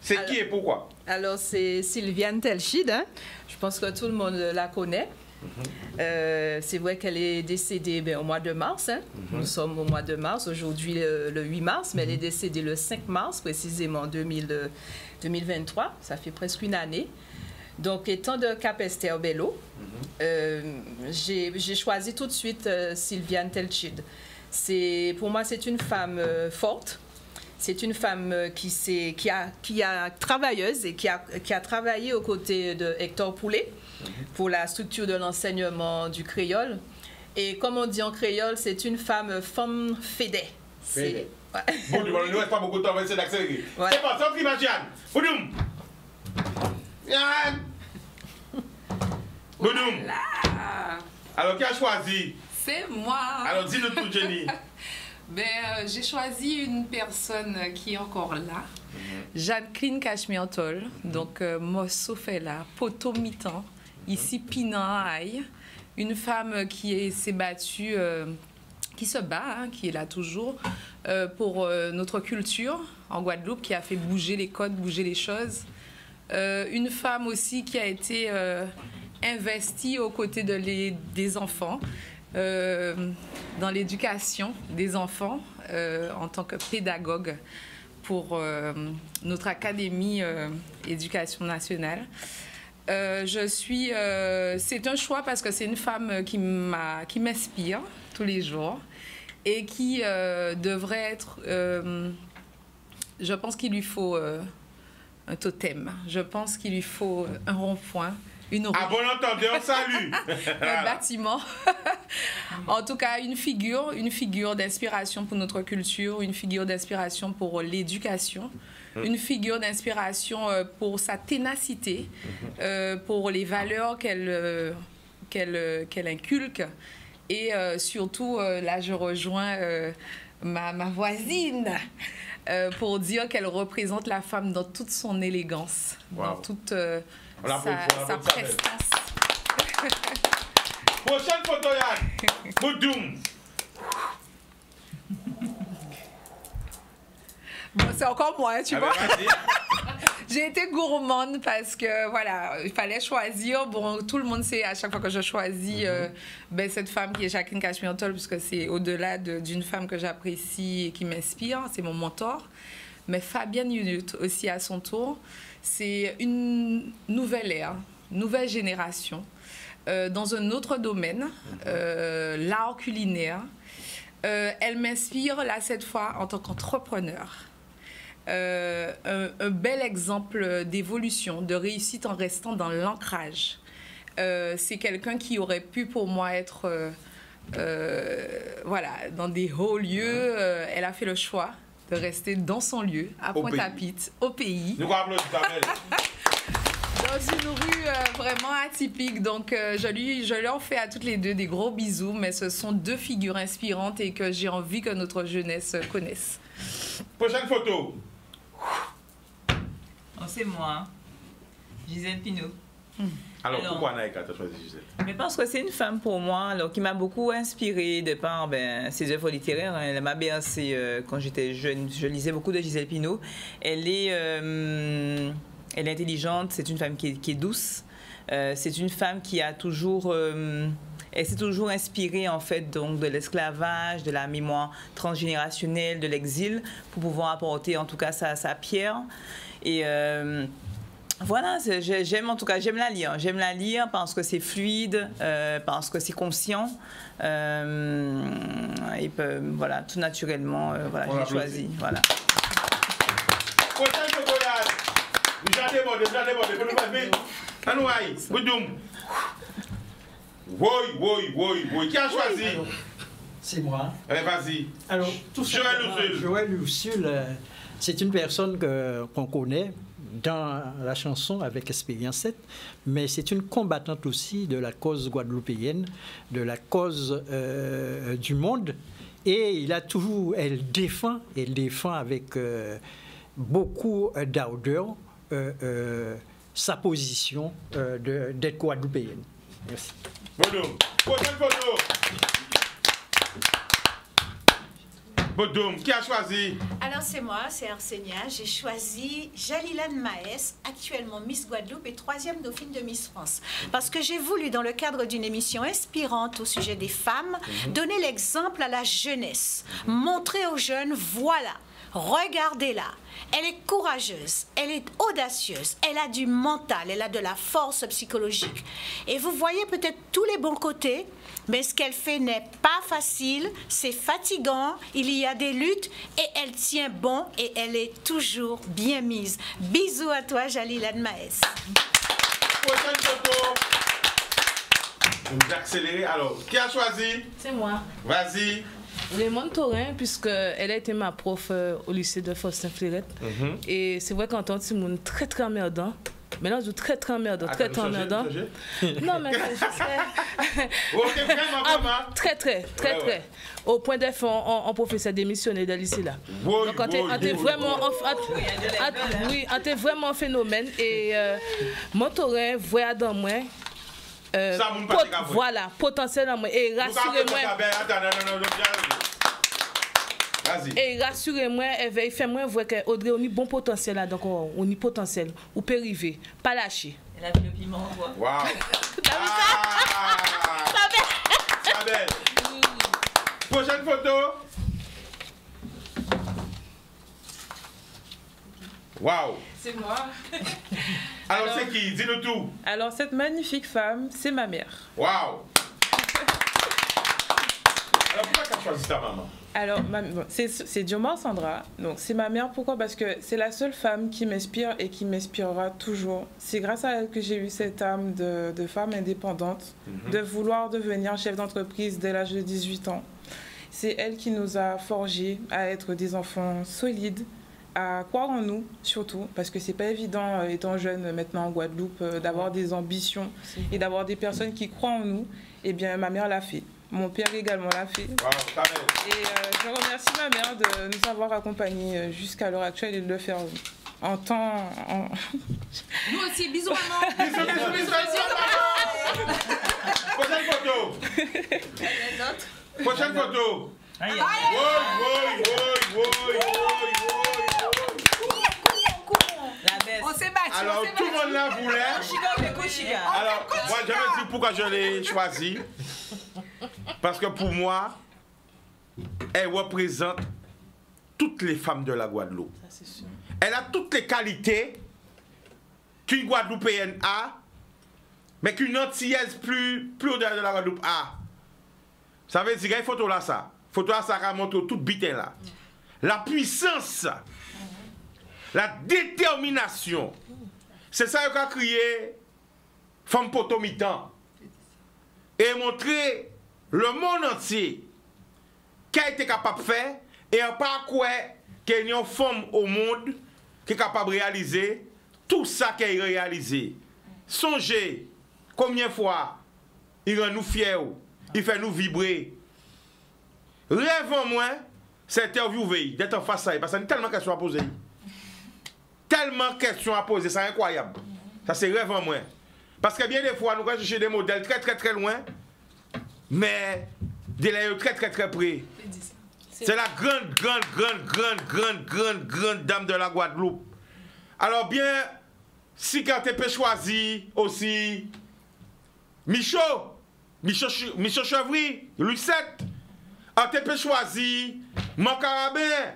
Speaker 3: C'est qui et pourquoi?
Speaker 5: Alors, c'est Sylviane Telchid. Hein? Je pense que tout le monde la connaît. C'est vrai qu'elle est décédée au mois de mars. Hein? Nous sommes au mois de mars, aujourd'hui le 8 mars, mais elle est décédée le 5 mars, précisément 2023. Ça fait presque une année. Donc, étant de Capesterre Bello, j'ai choisi tout de suite Sylviane Telchid. Pour moi, c'est une femme forte. C'est une femme qui a travailleuse et qui a travaillé aux côtés de Hector Poulet pour la structure de l'enseignement du créole. Et comme on dit en créole, c'est une femme fédé.
Speaker 3: Ouais. Bon, il ne reste pas beaucoup de temps, on va essayer d'accélérer. Ouais. C'est bon, c'est qui, Majiane? Boudoum! Yann! Boudoum! Alors, qui a choisi?
Speaker 8: C'est moi!
Speaker 3: Alors, dis-nous tout, Jenny.
Speaker 8: J'ai choisi une personne qui est encore là. Jacqueline Cachemiantol, donc Mossofela, Poto Mitan, ici Pinay, une femme qui s'est battue, qui se bat, qui est là toujours, pour notre culture en Guadeloupe, qui a fait bouger les codes, bouger les choses. Une femme aussi qui a été investie aux côtés des enfants, dans l'éducation des enfants en tant que pédagogue pour notre académie éducation nationale. C'est un choix parce que c'est une femme qui m'inspire tous les jours et qui devrait être, je pense qu'il lui faut un totem, je pense qu'il lui faut un rond-point.
Speaker 3: À bon entendeur, salut.
Speaker 8: Un bâtiment. En tout cas, une figure d'inspiration pour notre culture, une figure d'inspiration pour l'éducation, une figure d'inspiration pour sa ténacité, pour les valeurs qu'elle inculque. Et surtout, là, je rejoins ma voisine pour dire qu'elle représente la femme dans toute son élégance, dans toute... sa prestance.
Speaker 3: Prochaine photo, Yann. Boudoum.
Speaker 8: Bon, c'est encore moi, tu vois. J'ai été gourmande parce que, voilà, il fallait choisir. Bon, tout le monde sait à chaque fois que je choisis cette femme qui est Jacqueline Cachemiantol, puisque c'est au-delà d'une femme que j'apprécie et qui m'inspire. C'est mon mentor. Mais Fabienne Yunut aussi à son tour. C'est une nouvelle ère, nouvelle génération, dans un autre domaine, l'art culinaire. Elle m'inspire, là, cette fois, en tant qu'entrepreneur. Un bel exemple d'évolution, de réussite en restant dans l'ancrage. C'est quelqu'un qui aurait pu, pour moi, être voilà, dans des hauts lieux. Elle a fait le choix de rester dans son lieu, à Pointe-à-Pitre, au pays.
Speaker 3: Nous applaudir,
Speaker 8: dans une rue vraiment atypique. Donc, je leur fais à toutes les deux des gros bisous, mais ce sont deux figures inspirantes et que j'ai envie que notre jeunesse connaisse.
Speaker 3: Prochaine photo.
Speaker 7: Oh, c'est moi, Gisèle Pinault.
Speaker 3: Alors, pourquoi Naïka tu as choisi Gisèle?
Speaker 7: Mais parce que c'est une femme pour moi qui m'a beaucoup inspirée de par ses œuvres littéraires. Elle m'a bercée quand j'étais jeune. Je lisais beaucoup de Gisèle Pinault. Elle est intelligente, c'est une femme qui est douce. C'est une femme qui a toujours... elle s'est toujours inspirée en fait donc de l'esclavage, de la mémoire transgénérationnelle, de l'exil, pour pouvoir apporter en tout cas sa pierre. Et... voilà, j'aime la lire. J'aime la lire parce que c'est fluide, parce que c'est conscient. Et voilà, tout naturellement, voilà, j'ai choisi. Voilà.
Speaker 3: Qui a choisi?
Speaker 11: C'est moi.
Speaker 3: Allez, vas-y.
Speaker 11: Alors, tout Joël Ursule, c'est une personne qu'on connaît dans la chanson avec Expérience 7, mais c'est une combattante aussi de la cause guadeloupéenne, de la cause du monde, et elle défend avec beaucoup d'ardeur sa position d'être guadeloupéenne. Merci.
Speaker 3: Prochaine photo. Bodoum, qui a choisi?
Speaker 4: Alors c'est moi, c'est Arsenia. J'ai choisi Jalilane Maes, actuellement Miss Guadeloupe et 3e dauphine de Miss France. Parce que j'ai voulu, dans le cadre d'une émission inspirante au sujet des femmes, donner l'exemple à la jeunesse. Montrer aux jeunes, voilà, Regardez-la. Elle est courageuse, elle est audacieuse, elle a du mental, elle a de la force psychologique. Et vous voyez peut-être tous les bons côtés, mais ce qu'elle fait n'est pas facile, c'est fatigant, il y a des luttes et elle tient bon et elle est toujours bien mise. Bisous à toi, Jalila de Maes.
Speaker 3: Prochaine photo. Je vais accélérer. Alors, qui a choisi?
Speaker 9: C'est moi.
Speaker 3: Vas-y.
Speaker 9: Raymond Torin, puisqu'elle a été ma prof au lycée de Faustin Fleuret. Et c'est vrai qu'en tant que Simone, très très emmerdant. Mais là, je suis très très emmerdant, très très emmerdant. Non, mais je sais.
Speaker 3: Ok, vraiment,
Speaker 9: très très, très très. Au point d'être en professeur démissionné de lycée là. Donc, on était vraiment un phénomène. Et mon Torin, voyait dans moi. Voilà, potentiel en moi. Et rassurez-moi. Et rassurez-moi, il fait moi voir qu'Audrey, on a bon potentiel là, donc on a potentiel. Ou peut arriver, pas lâcher.
Speaker 7: Elle a vu le piment, on voit.
Speaker 3: Waouh! Ça belle. Prochaine photo. Waouh!
Speaker 6: C'est moi.
Speaker 3: Alors c'est qui? Dis-nous tout.
Speaker 6: Alors cette magnifique femme, c'est ma mère.
Speaker 3: Waouh! Alors pourquoi tu as choisi ta maman?
Speaker 6: Alors, c'est Diomar Sandra. Donc, c'est ma mère. Pourquoi? Parce que c'est la seule femme qui m'inspire et qui m'inspirera toujours. C'est grâce à elle que j'ai eu cette âme de femme indépendante, de vouloir devenir chef d'entreprise dès l'âge de 18 ans. C'est elle qui nous a forgés à être des enfants solides, à croire en nous, surtout, parce que c'est pas évident, étant jeune maintenant en Guadeloupe, d'avoir des ambitions et d'avoir des personnes qui croient en nous. Eh bien, ma mère l'a fait. Mon père également l'a fait. Et je remercie ma mère de nous avoir accompagnés jusqu'à l'heure actuelle et de le faire en temps...
Speaker 8: Nous aussi, bisous maman.
Speaker 3: Bisous. Prochaine photo. Prochaine photo.
Speaker 8: On s'est battu.
Speaker 3: Alors, tout le monde la voulait. Alors, moi, je vais dire pourquoi je l'ai choisi. Parce que pour moi, elle représente toutes les femmes de la Guadeloupe. Elle a toutes les qualités qu'une Guadeloupéenne a, mais qu'une Antillaise plus au-delà de la Guadeloupe a. Ça veut dire, il y a une photo là, ça. Photo là, ça montre toute bitin là. La puissance, la détermination. C'est ça qu'on a crié femme potomitan. Et montrer le monde entier qui a été capable de faire et on pas quoi qu'il y a une femme au monde qui est capable de réaliser tout ça qu'elle a réalisé. Songez combien de fois il rend nous fiers, il fait nous vibrer. Rêve en moi, cette interview d'être en face à elle, parce qu'il y a tellement de questions à poser. Tellement de questions à poser, c'est incroyable. Ça c'est rêve en moi. Parce que bien des fois, nous allons chercher des modèles très loin, mais de là très près. C'est la grande dame de la Guadeloupe. Alors bien, si quand tu peux choisir aussi Michaud Chevry, Lucette, on peut choisir mon carabin.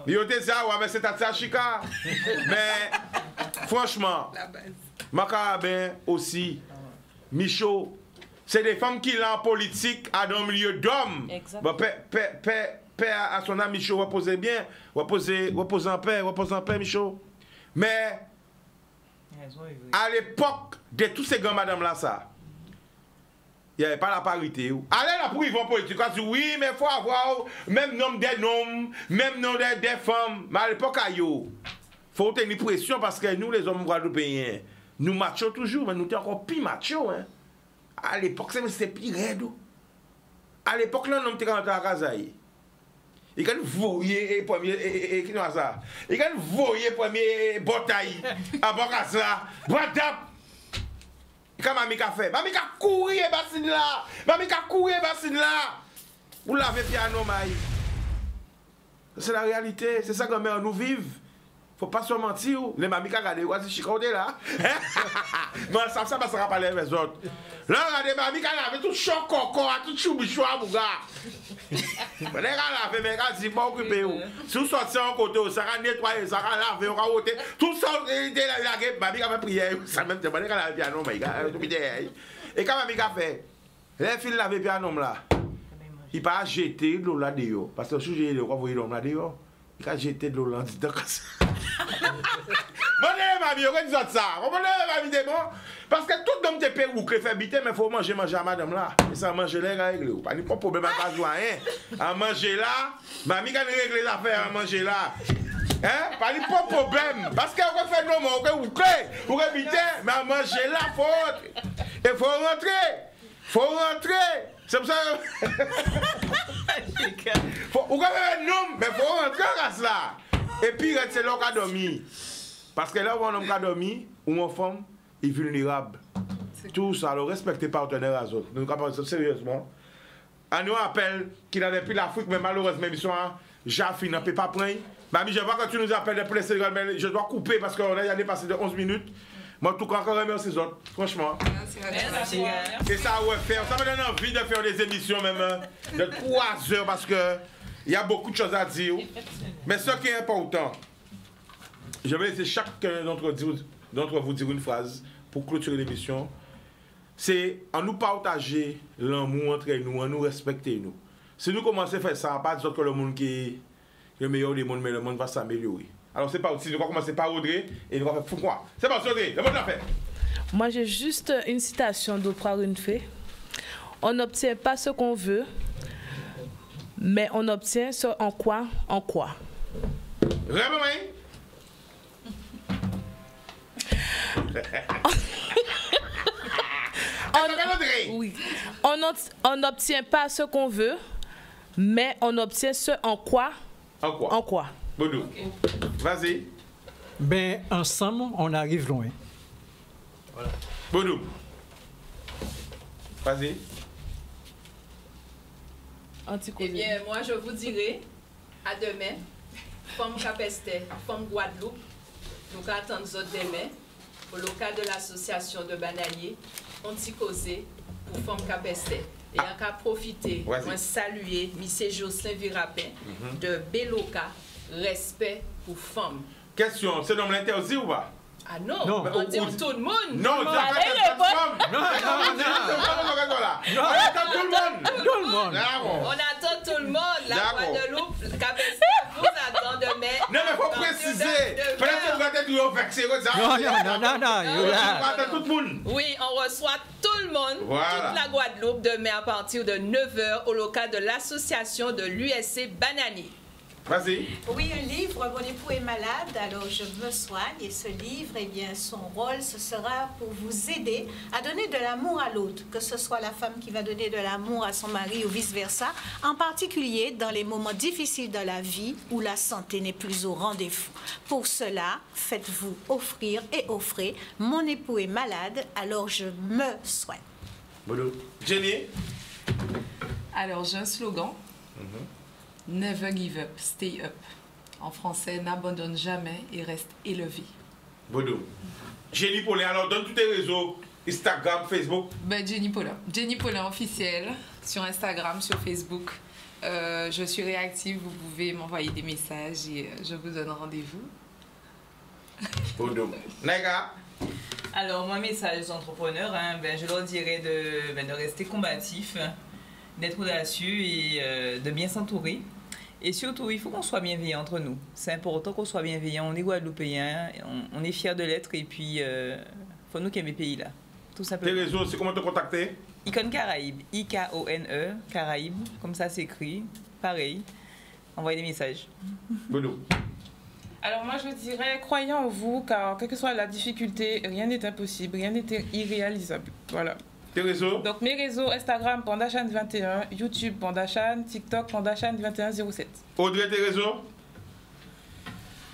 Speaker 3: Il te dit, ouais, mais c'est à Chica. Mais franchement, mon carabin aussi, Michaud, c'est des femmes qui l'ont en politique à un milieu d'hommes. Bon, père à son ami Michaud, reposez bien, reposez en paix, Michaud. Mais à l'époque de tous ces grands madames là, ça, il n'y avait pas la parité. Allez là pour ils vont politique. Oui, mais il faut avoir même nom des hommes, même nom des femmes. Mais à l'époque, il faut tenir pression parce que nous, les hommes guadeloupéens, nous matchons toujours, mais nous sommes encore plus machos. Hein. À l'époque, c'était plus raide. À l'époque, là, nous sommes rentrés à Kazaï. Il quand voyer premier qui nous ça. Il quand voyer premier bataille à Bokassa. Badap. Quand mamie a fait, mamie a couru bassine là. Mamie a couru bassine là. Vous l'avez piano maï. C'est la réalité, c'est ça que nous vivons. faut pas se mentir. Les mamies qui regardent, voici chicoté là. Mais ça passera par les autres. Là, regardez, mamie qui a tout chaud coco, tout choubichoua, mon gars. Mais les gars là, mais gars, c'est pas occupé. Si vous sortez en côté, ça va nettoyer, ça va laver, on va ôter. Tout ça, il a la mamie qui a fait prière. Ça même, c'est pas les gars là, piano, mais gars, tout petit. Et quand mamie qui a fait, les filles laver piano là, il pas jeter de l'eau là dehors. Parce que si j'ai le quoi, vous voyez l'eau là dehors. Il a jeté de l'eau là dedans comme ça. Bon, mamie, on dit ça. Bon, mamie, c'est bon. Parce que tout le monde est payé ou que fait biter, mais il faut manger à madame là. Et ça, manger les règles. Pas de problème à pas jouer. À manger là, mamie, quand elle règle les affaires, à manger là. Hein? Pas de problème. Parce que vous faites non, vous biter, mais à manger là, il faut rentrer. Faut rentrer. C'est pour ça que... Vous avez un nom, mais il faut rentrer à cela. Et puis, c'est là qu'on a dormi. Parce que là où on a dormi, ou une femme est vulnérable. Tout ça, alors respectez partenaires à autres. Nous avons ça sérieusement. On nous rappelle qu'il n'avait plus l'Afrique, mais malheureusement, Jaffi ne peut pas prendre. Mamie, je vois que tu nous appelles pour les Sénégal, mais je dois couper parce qu'on a dépassé de 11 minutes. Moi, tout cas, encore remercie les autres, franchement.
Speaker 7: Merci.
Speaker 3: Et ça, ouais, ça me donne envie de faire des émissions même de 3 heures parce que il y a beaucoup de choses à dire. Mais ce qui est important, je vais laisser chacun d'entre vous dire une phrase pour clôturer l'émission. C'est en nous partager l'amour entre nous, en nous respecter nous. Si nous commençons à faire ça, pas dire que le monde qui est le meilleur des mondes, mais le monde va s'améliorer. Alors c'est parti, nous allons commencer par Audrey et nous allons faire quoi? C'est parti Audrey, le monde l'a fait.
Speaker 9: Moi j'ai juste une citation d'Oprah Winfrey. On n'obtient pas ce qu'on veut, mais on obtient ce en quoi.
Speaker 3: Vraiment,
Speaker 9: oui. On n'obtient pas ce qu'on veut, mais on obtient ce en quoi. En quoi.
Speaker 3: Boudou. Vas-y.
Speaker 11: Ben, ensemble, on arrive loin.
Speaker 3: Voilà. Boudou. Vas-y.
Speaker 5: Eh bien, moi, je vous dirai à demain, Femme Capeste, Femme Guadeloupe, nous attendons demain, pour le cas de l'association de bananiers, on t'y causé pour Femme Capeste. Et on a profité, on saluer M. Jocelyn Virapin de Beloka, respect pour femmes.
Speaker 3: Question, c'est nom l'interdit ou pas?
Speaker 5: Ah non, on dit tout le monde.
Speaker 3: Non,
Speaker 5: non,
Speaker 3: tout le monde.
Speaker 5: On attend tout le monde. La Guadeloupe, Capeste, vous attend demain.
Speaker 3: Non, mais il faut préciser. Peut-être que vous êtes toujours vexé. Non, tout le monde.
Speaker 5: Oui, on reçoit tout le monde, toute la Guadeloupe, demain à partir de 9h au local de l'association de l'USC Bananier.
Speaker 3: Vas-y.
Speaker 4: Oui, un livre, Mon époux est malade, alors je me soigne. Et ce livre, eh bien, son rôle, ce sera pour vous aider à donner de l'amour à l'autre, que ce soit la femme qui va donner de l'amour à son mari ou vice-versa, en particulier dans les moments difficiles de la vie où la santé n'est plus au rendez-vous. Pour cela, faites-vous offrir et offrez Mon époux est malade, alors je me soigne.
Speaker 3: Bonjour. Jenny.
Speaker 8: Alors, j'ai un slogan. Never give up, stay up. En français, n'abandonne jamais et reste élevé.
Speaker 3: Bonjour. Jenny Paulin, alors donne tous tes réseaux, Instagram, Facebook.
Speaker 8: Ben, Jenny Paulin. Jenny Paulin officielle, sur Instagram, sur Facebook. Je suis réactive, vous pouvez m'envoyer des messages et je vous donne rendez-vous.
Speaker 3: Bonjour. Nega.
Speaker 7: Alors, moi, message aux entrepreneurs, je leur dirais de rester combatifs, d'être audacieux et de bien s'entourer. Et surtout, il faut qu'on soit bienveillant entre nous. C'est important qu'on soit bienveillant. On est Guadeloupéens, on est fiers de l'être et puis il faut nous qui aimons le pays là. Tout simplement.
Speaker 3: Tes réseaux, c'est comment te contacter?
Speaker 7: Icône Caraïbes, I-K-O-N-E, Caraïbes, comme ça s'écrit. Pareil, envoyez des messages.
Speaker 3: Boudou.
Speaker 6: Alors moi je dirais, croyez en vous, car quelle que soit la difficulté, rien n'est impossible, rien n'est irréalisable. Voilà.
Speaker 3: Tes réseaux?
Speaker 6: Donc mes réseaux, Instagram, Pandachan21, YouTube, Pandachan, TikTok, Pandachan2107.
Speaker 3: Audrey, tes réseaux?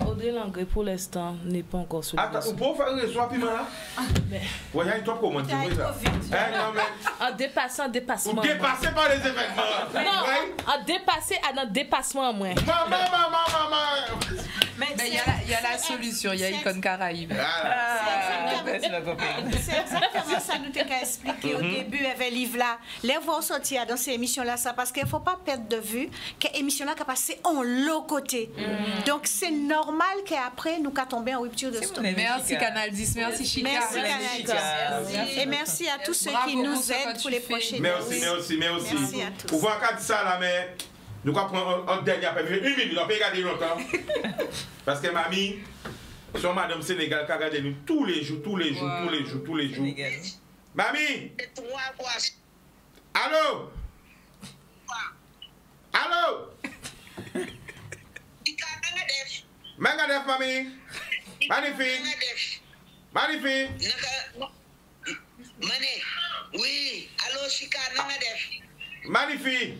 Speaker 9: Audrey Langré, pour l'instant, n'est pas encore sur le
Speaker 3: réseau. Vous pouvez faire un réseau à Pima là? Oui, il y a une top comment tu vois ça?
Speaker 9: En dépassant, dépassement.
Speaker 3: Ou dépassé par les événements.
Speaker 9: Non, en dépassé à notre dépassement, moi.
Speaker 3: Maman.
Speaker 8: Il y a la solution, il y a Icône Caraïbe.
Speaker 4: C'est exactement ça nous t'ai expliqué au début avec Livre là. Les voir sortir dans ces émissions-là, ça parce qu'il ne faut pas perdre de vue que l'émission-là a passé en l'autre côté. Donc c'est normal qu'après nous qu'à tomber en rupture de stock.
Speaker 8: Merci Canal 10, merci Chica.
Speaker 4: Merci Canal 10. Et merci à tous ceux qui nous aident pour les prochaines.
Speaker 3: Merci.
Speaker 4: Merci à tous.
Speaker 3: Pour voir qu'à ça là, mais nous allons prendre un dernier appel. Une minute, on ne peut pas regarder longtemps. Parce que mamie, son madame Sénégal qui a regardé nous tous les jours. Mamie! Allô? Allô? Mangadef, mamie. Magnifique.
Speaker 12: Mané, oui, allô, Chika, Nangadef.
Speaker 3: Magnifique.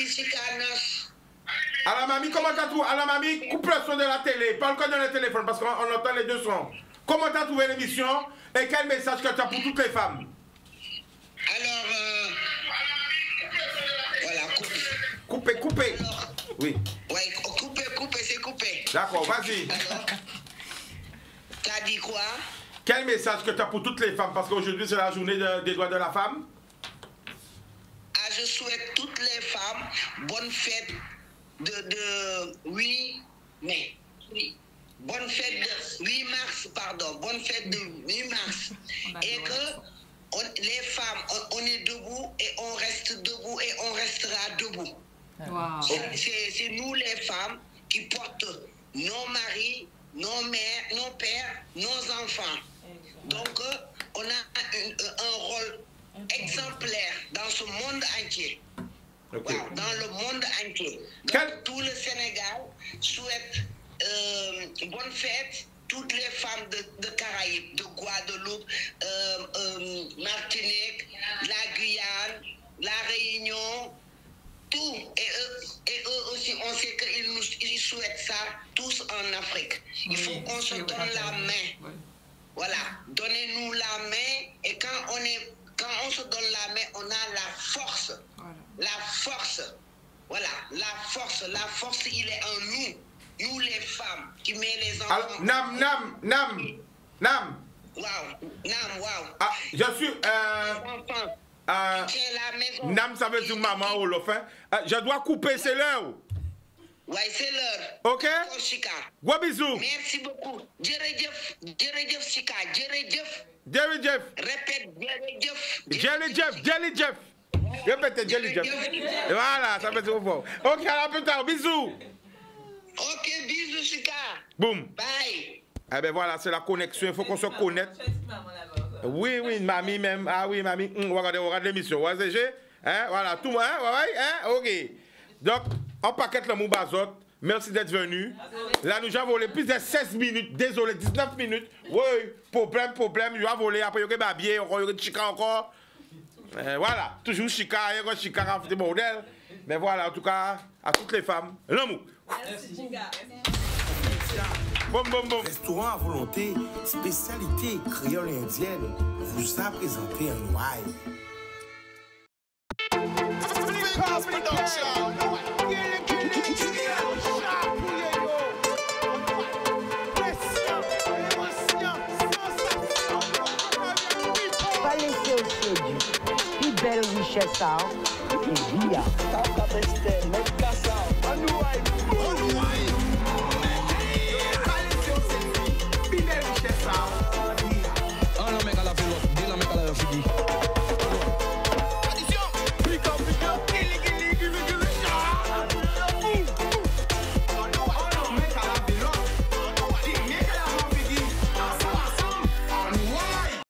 Speaker 12: Chika, Nas.
Speaker 3: Alors, mamie, comment t'as trouvé? Alors, mamie, coupe le son de la télé. Parle que dans le téléphone parce qu'on entend les deux sons. Comment t'as trouvé l'émission et quel message que tu as pour toutes les femmes?
Speaker 12: Alors, voilà,
Speaker 3: Coupé.
Speaker 12: Alors,
Speaker 3: oui.
Speaker 12: Oui, coupé, c'est coupé.
Speaker 3: D'accord, vas-y.
Speaker 12: T'as dit quoi?
Speaker 3: Quel message que tu as pour toutes les femmes? Parce qu'aujourd'hui, c'est la journée des droits de la femme.
Speaker 12: Je souhaite toutes les femmes bonne fête de 8 mai. Bonne fête de 8 mars, pardon. Bonne fête de 8 mars. Et que les femmes, on est debout et on reste debout et on restera debout.
Speaker 8: Wow.
Speaker 12: C'est nous les femmes qui portent nos maris, nos mères, nos pères, nos enfants. Donc, on a un rôle exemplaire dans ce monde entier.
Speaker 3: Okay.
Speaker 12: Wow, dans le monde entier. Donc, tout le Sénégal souhaite bonne fête. Toutes les femmes de Caraïbes, de Guadeloupe, Martinique, la Guyane, la Réunion, tout. Et eux aussi, on sait qu'ils souhaitent ça tous en Afrique. Il faut qu'on se donne la main. Voilà, donnez-nous la main et quand on se donne la main, on a la force. La force. Voilà, la force, il est en nous. Nous les femmes qui met les enfants.
Speaker 3: Alors, Nam.
Speaker 12: Wow.
Speaker 3: Ah, je suis. Nam, ça veut dire maman ou l'enfant. Je dois couper, c'est l'heure.
Speaker 12: Oui, c'est l'heure.
Speaker 3: Ok? Gros bisous.
Speaker 12: Merci beaucoup. Jerejef, Chika,
Speaker 3: Jerejef.
Speaker 12: Répète,
Speaker 3: Jerejef. Répète, Jerejef. Voilà, ça veut dire au revoir. Ok, à plus tard. Bisous.
Speaker 12: Ok, bisous, Chika.
Speaker 3: Boum.
Speaker 12: Bye.
Speaker 3: Eh bien voilà, c'est la connexion. Il faut qu'on se connecte. Oui, mamie même. Ah oui, mamie. On va regarder l'émission. Ouais, c'est hein? Voilà, tout le monde. Hein? Ok. Donc, on paquette le Moubazot. Merci d'être venu. Là, nous avons volé plus de 16 minutes. Désolé, 19 minutes. Oui, problème. Je vais voler. Après, il y a Babier, il y a Chika encore. Voilà, toujours Chika. Il y a Chika qui a fait des modèles. Mais voilà, en tout cas, à toutes les femmes, l'amour. Bon.
Speaker 1: Restaurant à volonté, spécialité créole et indienne, vous a présenté un wine.
Speaker 2: Pas laisser au séduit. Plus belle richesse, et via.